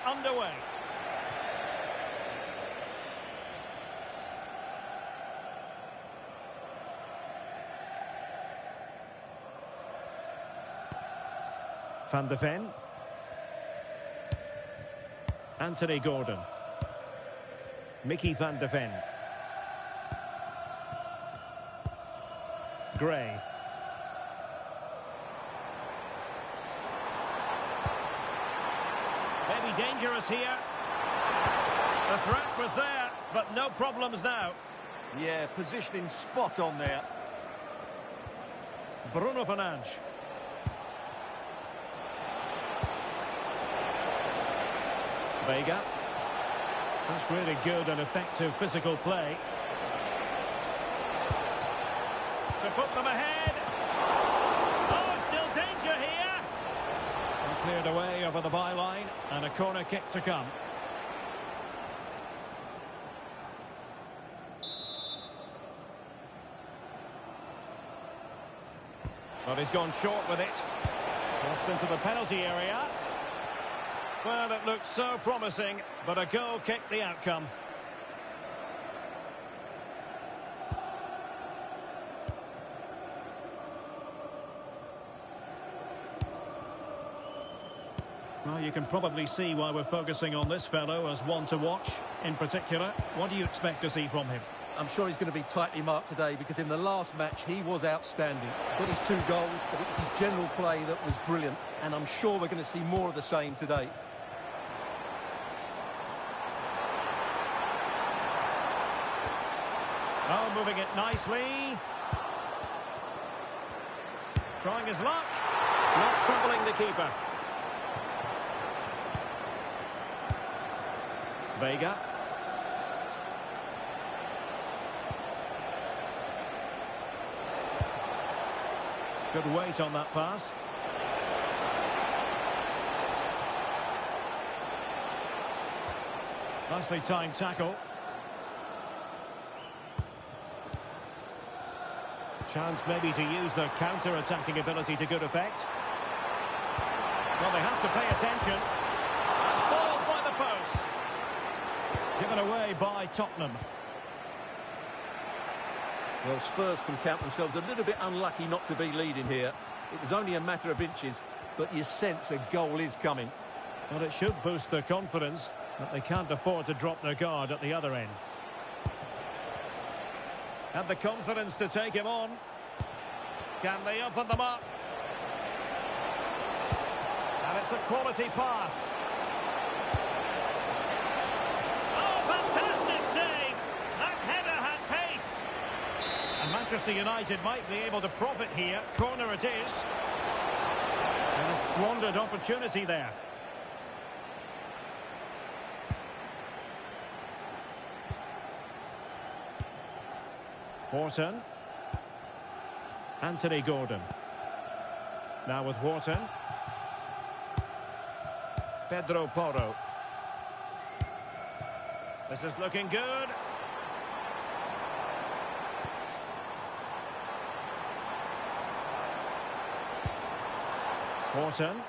Underway. Van de Ven. Anthony Gordon. Mickey Van de Ven. Gray. Maybe dangerous here. The threat was there, but no problems now. Yeah, positioning spot on there. Bruno Fernandes. Vega. That's really good and effective physical play. To put them ahead. Oh, still danger here. And cleared away over the byline, and a corner kick to come. But he's gone short with it. Crossed into the penalty area. Well, it looked so promising, but a goal kicked the outcome. Well, you can probably see why we're focusing on this fellow as one to watch. In particular, what do you expect to see from him? I'm sure he's going to be tightly marked today because in the last match he was outstanding. Got his 2 goals, but it was his general play that was brilliant, and I'm sure we're going to see more of the same today. Oh, moving it nicely. Trying his luck. Not troubling the keeper. Vega. Good weight on that pass. Nicely timed tackle. Chance maybe to use their counter-attacking ability to good effect. Well, they have to pay attention. And ball by the post. Given away by Tottenham. Well, Spurs can count themselves a little bit unlucky not to be leading here. It was only a matter of inches, but you sense a goal is coming. Well, it should boost their confidence, but they can't afford to drop their guard at the other end. Had the confidence to take him on. Can they open them up? And it's a quality pass. Oh, fantastic save! That header had pace. And Manchester United might be able to profit here. Corner it is. And a squandered opportunity there. Wharton. Anthony Gordon. Now with Wharton. Pedro Porro. This is looking good. Wharton.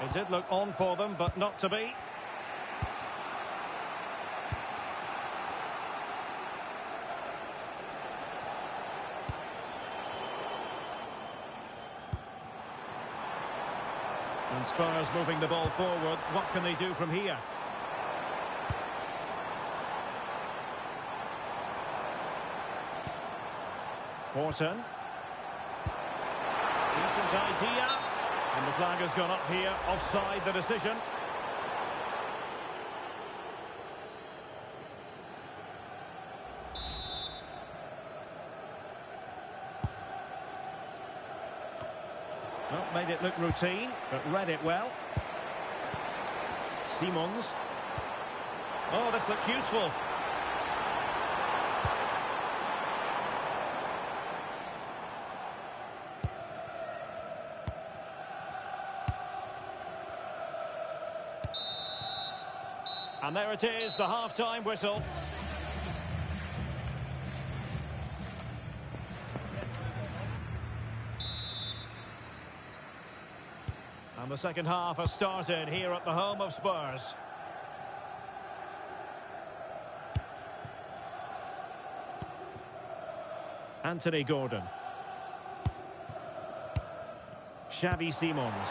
It did look on for them, but not to be. And Spurs moving the ball forward. What can they do from here? Wharton. Decent idea. And the flag has gone up here. Offside the decision. Well, made it look routine, but read it well. Simons. Oh, this looks useful. And there it is, the half-time whistle. And the second half has started here at the home of Spurs. Anthony Gordon. Xavi Simons.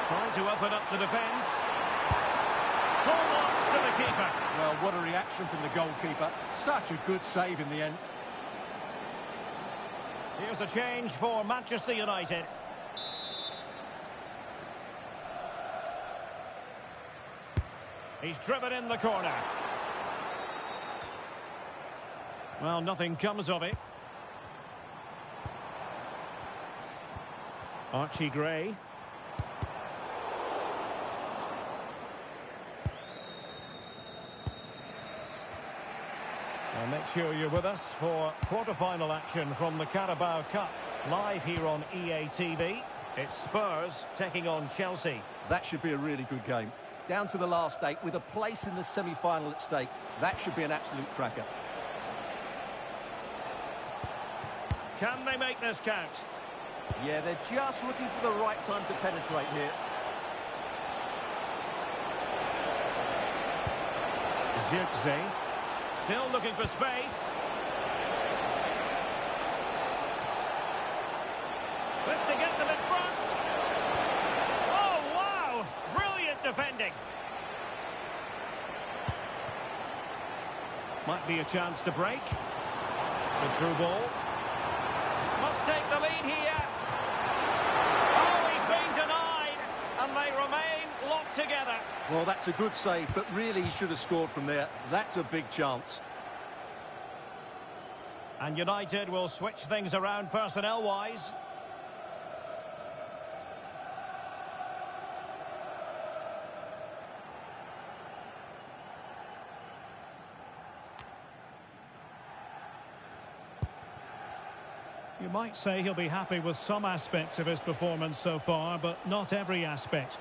Trying to open up the defence. Full marks to the keeper. Well, what a reaction from the goalkeeper. Such a good save in the end. Here's a change for Manchester United. He's driven in the corner. Well, nothing comes of it. Archie Gray. Well, make sure you're with us for quarter-final action from the Carabao Cup. Live here on EA TV. It's Spurs taking on Chelsea. That should be a really good game. Down to the last 8 with a place in the semi-final at stake. That should be an absolute cracker. Can they make this count? Yeah, they're just looking for the right time to penetrate here. Zirkzee. Still looking for space. This to get them in front. Oh, wow! Brilliant defending. Might be a chance to break. The through ball. Must take the lead here. Oh, he's been denied. And they remain locked together. Well, that's a good save, but really he should have scored from there. That's a big chance. And United will switch things around personnel-wise. You might say he'll be happy with some aspects of his performance so far, but not every aspect.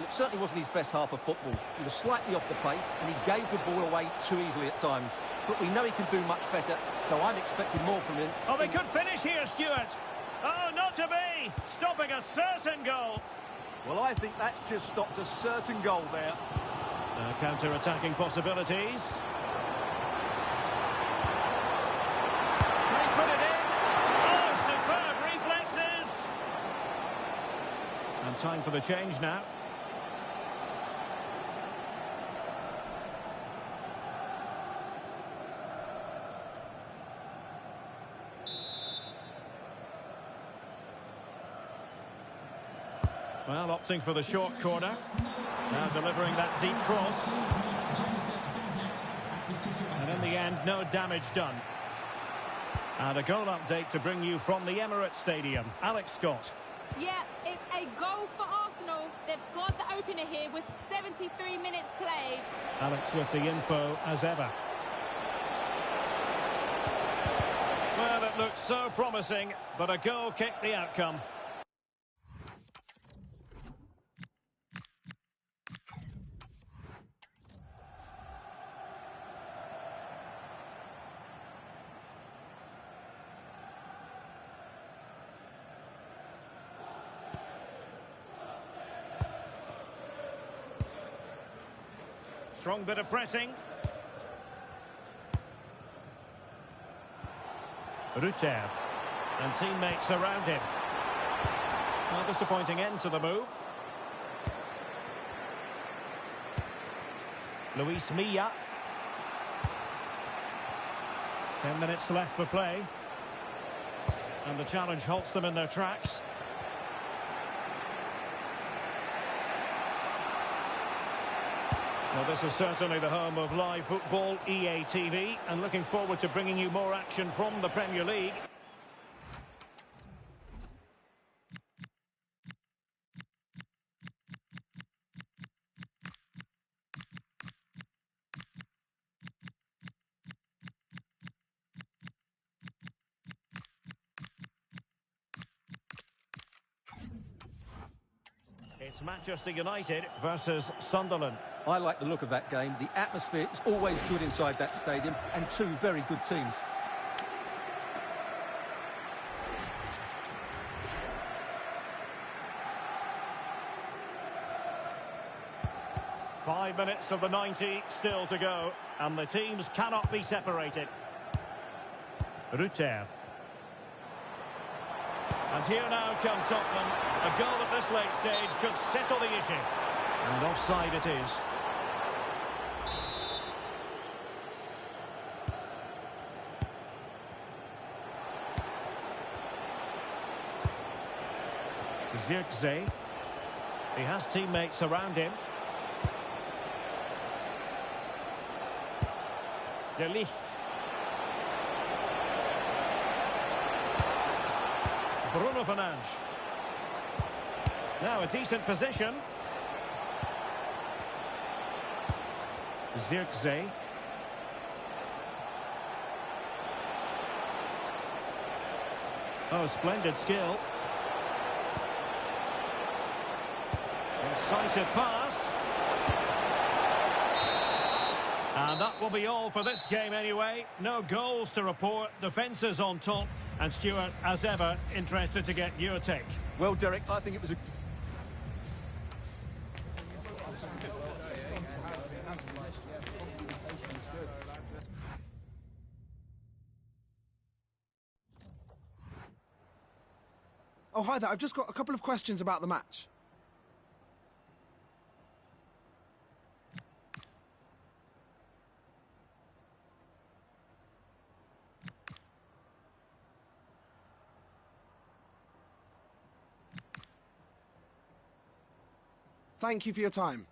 It certainly wasn't his best half of football. He was slightly off the pace and he gave the ball away too easily at times. But we know he can do much better, so I'm expecting more from him. Oh, they could finish here, Stuart. Oh, not to be. Stopping a certain goal. Well, I think that's just stopped a certain goal there. Counter-attacking possibilities. And time for the change now. Well, opting for the short corner. Now delivering that deep cross. And in the end, no damage done. And a goal update to bring you from the Emirates Stadium. Alex Scott. Yeah, it's a goal for Arsenal. They've scored the opener here with 73 minutes played. Alex with the info as ever. Well, it looked so promising, but a goal kicked the outcome. Strong bit of pressing. Rutter. And teammates around him. Well, disappointing end to the move. Luis Milla. 10 minutes left for play. And the challenge halts them in their tracks. Well, this is certainly the home of live football, EA TV, and looking forward to bringing you more action from the Premier League. It's Manchester United versus Sunderland. I like the look of that game. The atmosphere is always good inside that stadium, and two very good teams. Five minutes of the 90 still to go, and the teams cannot be separated. Rutter. And here now come Tottenham. A goal at this late stage could settle the issue. And offside it is. Zirkzee. He has teammates around him. De Ligt. Bruno Fernandes. Now a decent position. Zirkzee. Oh, splendid skill. Incisive pass. And that will be all for this game anyway. No goals to report. Defences on top. And Stuart, as ever, interested to get your take. Well, Derek, I think it was a... Oh, hi there. I've just got a couple of questions about the match. Thank you for your time.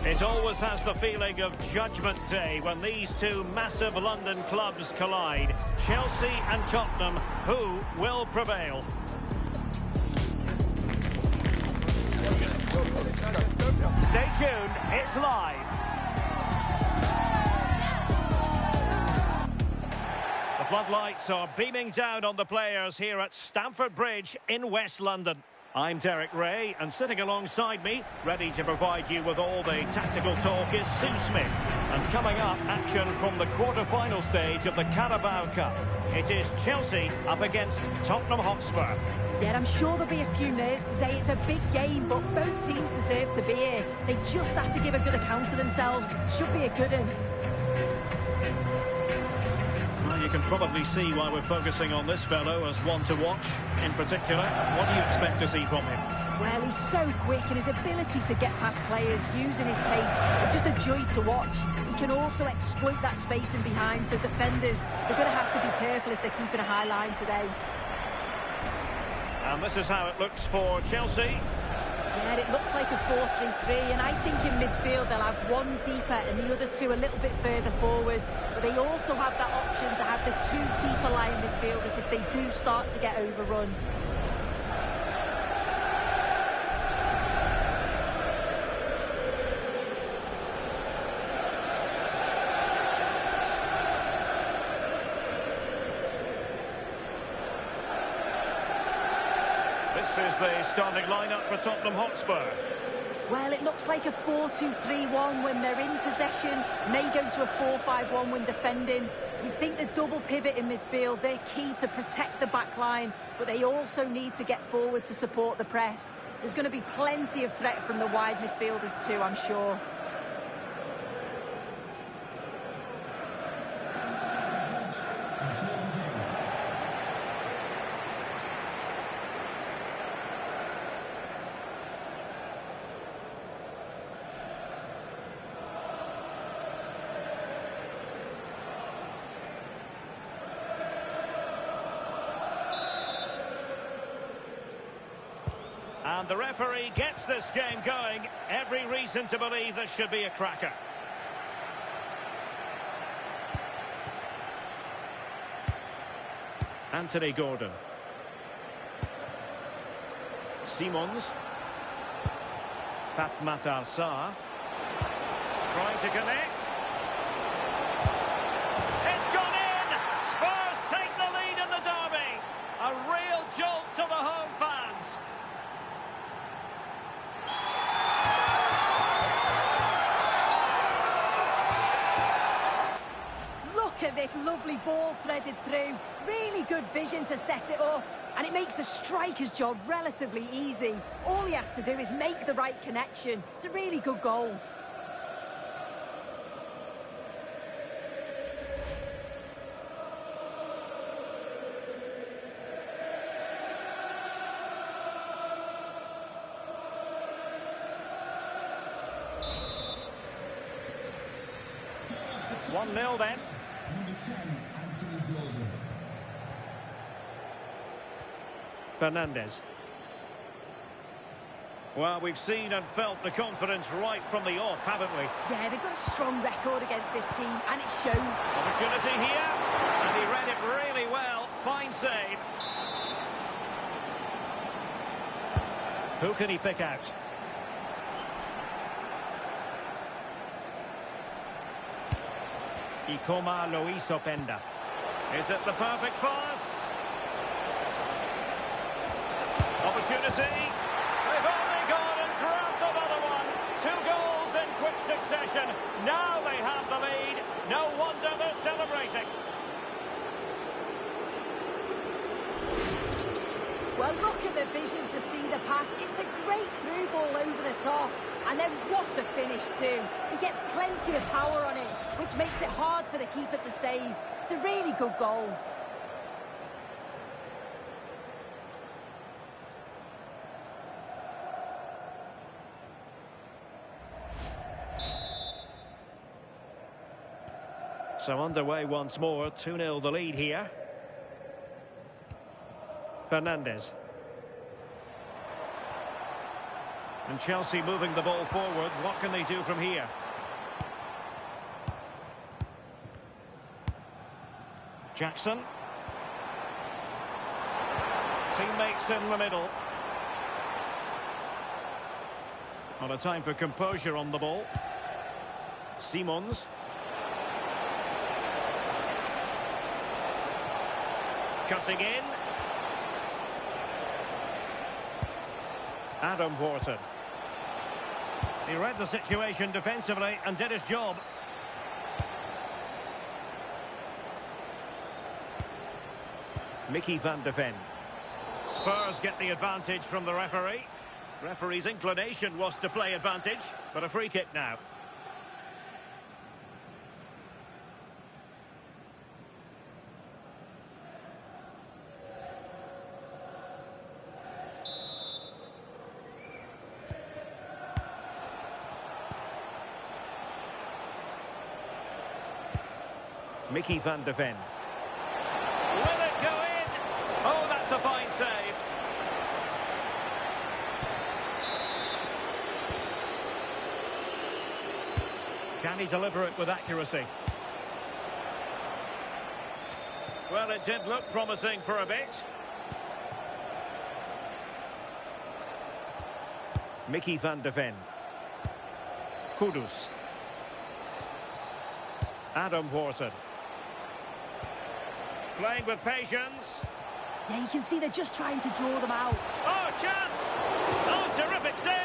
It always has the feeling of Judgment Day when these two massive London clubs collide. Chelsea and Tottenham, who will prevail? Stay tuned, it's live. The floodlights are beaming down on the players here at Stamford Bridge in West London. I'm Derek Ray, and sitting alongside me, ready to provide you with all the tactical talk, is Sue Smith. And coming up, action from the quarter-final stage of the Carabao Cup. It is Chelsea up against Tottenham Hotspur. Yeah, I'm sure there'll be a few nerves today. It's a big game, but both teams deserve to be here. They just have to give a good account of themselves. Should be a good one. Well, you can probably see why we're focusing on this fellow as one to watch. In particular, what do you expect to see from him? Well, he's so quick, and his ability to get past players using his pace, it's just a joy to watch. He can also exploit that space in behind, so defenders, they're going to have to be careful if they're keeping a high line today. And this is how it looks for Chelsea. Yeah, it looks like a 4-3-3, and I think in midfield they'll have one deeper and the other two a little bit further forward. But they also have that option to have the two deeper line midfielders if they do start to get overrun. This is the starting lineup for Tottenham Hotspur. Well, it looks like a 4-2-3-1 when they're in possession. May go to a 4-5-1 when defending. You'd think the double pivot in midfield, they're key to protect the back line, but they also need to get forward to support the press. There's going to be plenty of threat from the wide midfielders too, I'm sure. And the referee gets this game going. Every reason to believe this should be a cracker. Anthony Gordon. Simons. Pat Matar Sarr. Trying to connect. It's gone in! Spurs take the lead in the derby. A real jolt to the home fans. Look at this lovely ball threaded through. Really good vision to set it up. And it makes the striker's job relatively easy. All he has to do is make the right connection. It's a really good goal. It's 1-0 then. Fernandes. Well, we've seen and felt the confidence right from the off, haven't we? Yeah, they've got a strong record against this team, and it shows. Opportunity here, and he read it really well. Fine save. Who can he pick out? Ikoma Luis Openda. Is it the perfect pass? Opportunity. They've only gone and grabbed another one. 2 goals in quick succession. Now they have the lead. No wonder they're celebrating. Well, look at the vision to see the pass. It's a great through ball over the top. And then what a finish too. He gets plenty of power on it, which makes it hard for the keeper to save. It's a really good goal. So underway once more, 2-0 the lead here. Fernandes. And Chelsea moving the ball forward. What can they do from here? Jackson. Teammates in the middle. Not a time for composure on the ball. Simons. Cutting in. Adam Wharton. He read the situation defensively and did his job. Mickey van de Ven. Spurs get the advantage from the referee. Referee's inclination was to play advantage, but a free kick now. Mickey van de Ven. Will it go in? Oh, that's a fine save. Can he deliver it with accuracy? Well, it did look promising for a bit. Mickey van de Ven. Kudus. Adam Wharton. Playing with patience. Yeah, you can see they're just trying to draw them out. Oh, chance! Oh, terrific save!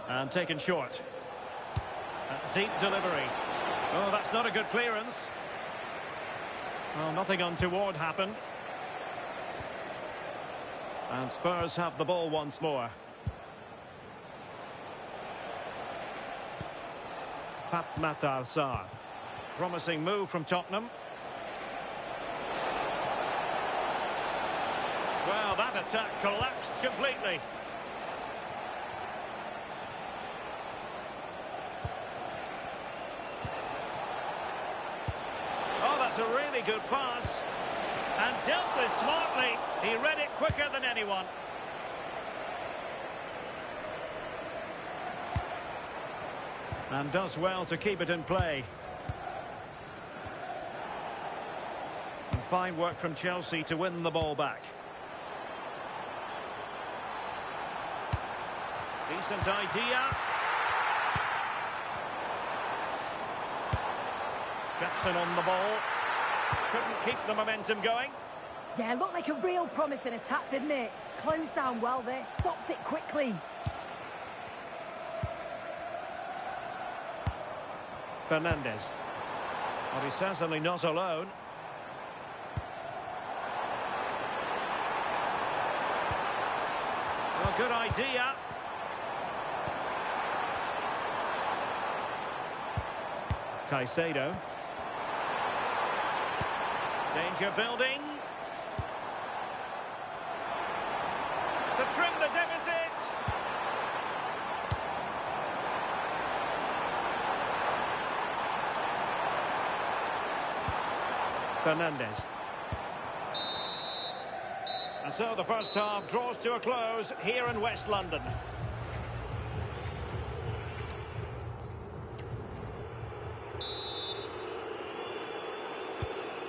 And taken short. A deep delivery. Oh, that's not a good clearance. Well, nothing untoward happened. And Spurs have the ball once more. Matar Sarr. Promising move from Tottenham. Well, that attack collapsed completely. That's a really good pass. And dealt with smartly. He read it quicker than anyone. And does well to keep it in play. And fine work from Chelsea to win the ball back. Decent idea. Jackson on the ball. Couldn't keep the momentum going. Yeah, looked like a real promising attack, didn't it? Closed down well there, stopped it quickly. Fernandez. Well, he's certainly not alone. Well, good idea. Caicedo. Danger building. To trim the deficit. Fernandez. And so the first half draws to a close here in West London.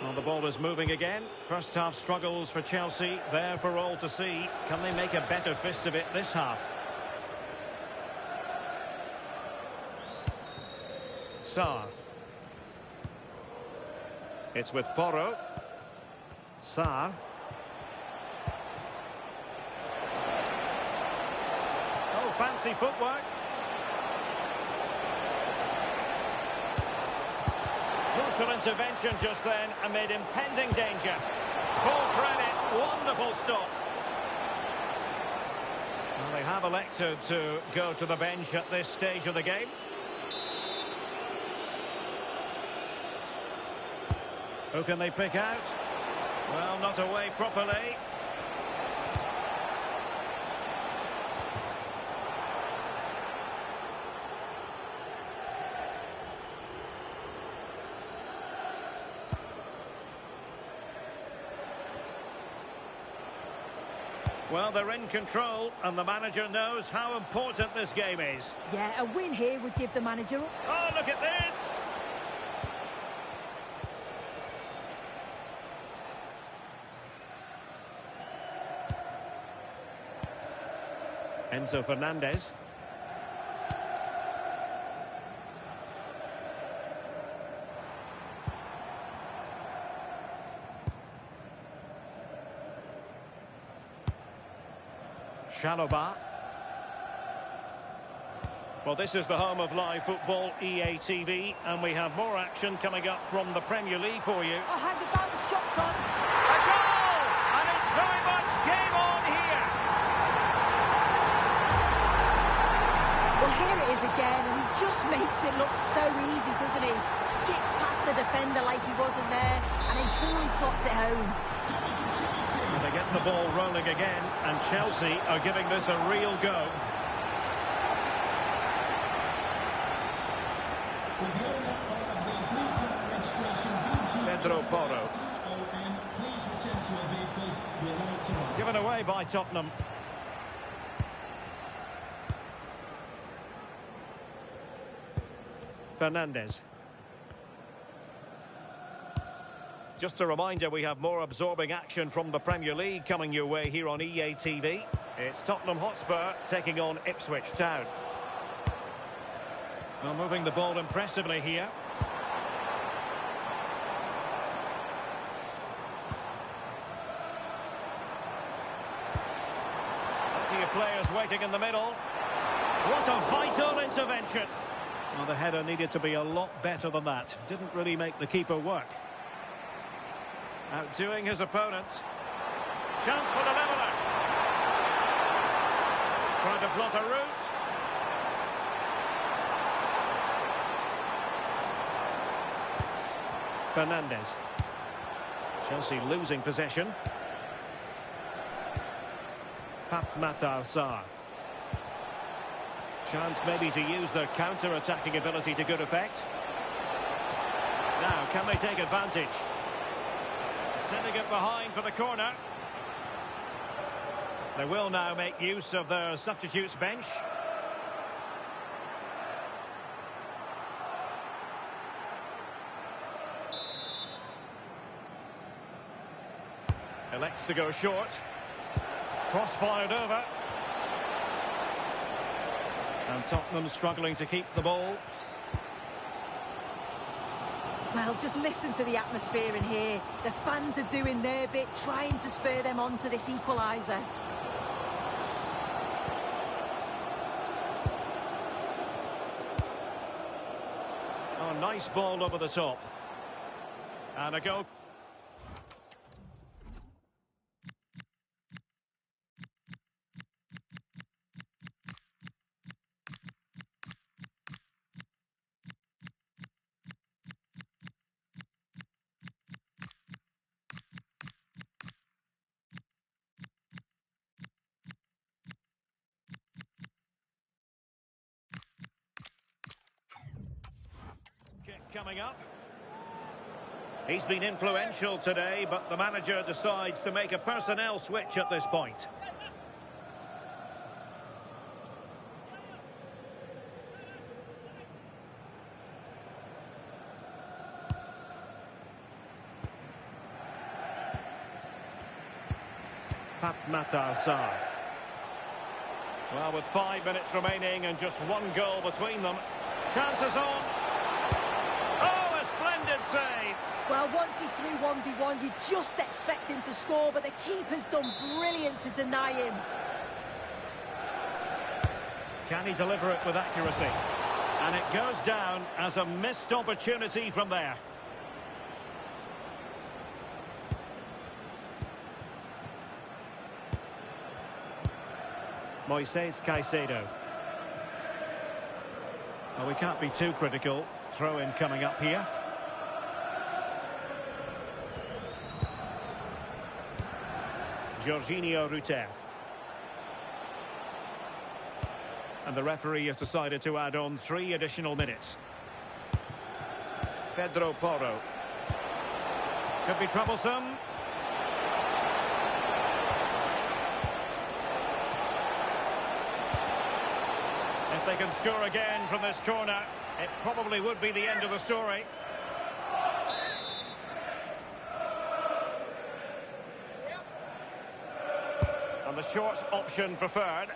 Well, the ball is moving again. First half struggles for Chelsea, there for all to see. Can they make a better fist of it this half? Sarr. It's with Porro. Sarr. Oh, fancy footwork. Crucial intervention just then amid impending danger. Full credit, wonderful stop. Well, they have elected to go to the bench at this stage of the game. Who can they pick out? Well, not away properly. Well, they're in control, and the manager knows how important this game is. Yeah, a win here would give the manager... Oh, look at this! Enzo Fernandez. Chalobah. Well, this is the home of live football, EA TV, and we have more action coming up from the Premier League for you. Oh, how about the shots on? A goal! And it's very much game on here. Well, here it is again, and he just makes it look so easy, doesn't he? Skips past the defender like he wasn't there, and then coolly slots it home. And they get the ball rolling again, and Chelsea are giving this a real go. Pedro Porro. Given away by Tottenham. Fernandez. Just a reminder, we have more absorbing action from the Premier League coming your way here on EA TV. It's Tottenham Hotspur taking on Ipswich Town. Well, moving the ball impressively here. Plenty of players waiting in the middle. What a vital intervention. Well, the header needed to be a lot better than that. Didn't really make the keeper work. Outdoing his opponent. Chance for the leveller. Trying to plot a route. Fernandez. Chelsea losing possession. Matar Sarr. Chance maybe to use their counter-attacking ability to good effect. Now, can they take advantage? Sending it behind for the corner. They will now make use of their substitutes bench. Elects to go short. Cross fired over. And Tottenham struggling to keep the ball. Well, just listen to the atmosphere in here. The fans are doing their bit, trying to spur them on to this equaliser. Oh, nice ball over the top. And a goal. Coming up. He's been influential today, but the manager decides to make a personnel switch at this point. Matar Sarr. Well, with 5 minutes remaining and just one goal between them. Chances on. Oh, a splendid save. Well, once he's through 1v1, you just expect him to score, but the keeper's done brilliant to deny him. Can he deliver it with accuracy? And it goes down as a missed opportunity from there. Moises Caicedo. Well, we can't be too critical. Throw-in coming up here. Jorginho Rutter. And the referee has decided to add on 3 additional minutes. Pedro Porro. Could be troublesome. they can score again from this corner, it probably would be the end of the story. And the short option preferred.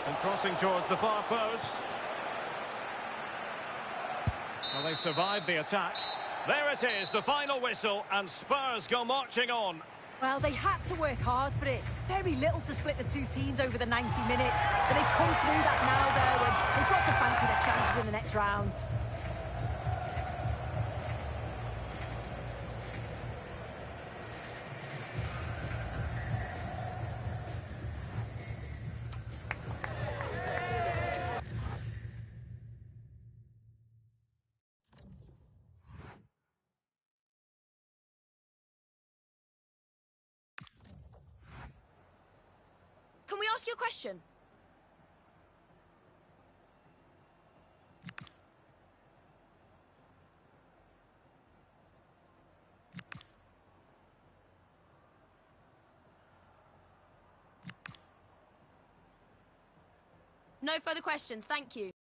And crossing towards the far post. Well, they survived the attack. There it is, the final whistle, and Spurs go marching on. Well, they had to work hard for it. Very little to split the two teams over the 90 minutes. But they've come through that now, though, and they've got to fancy their chances in the next rounds. Can we ask you a question? No further questions, thank you.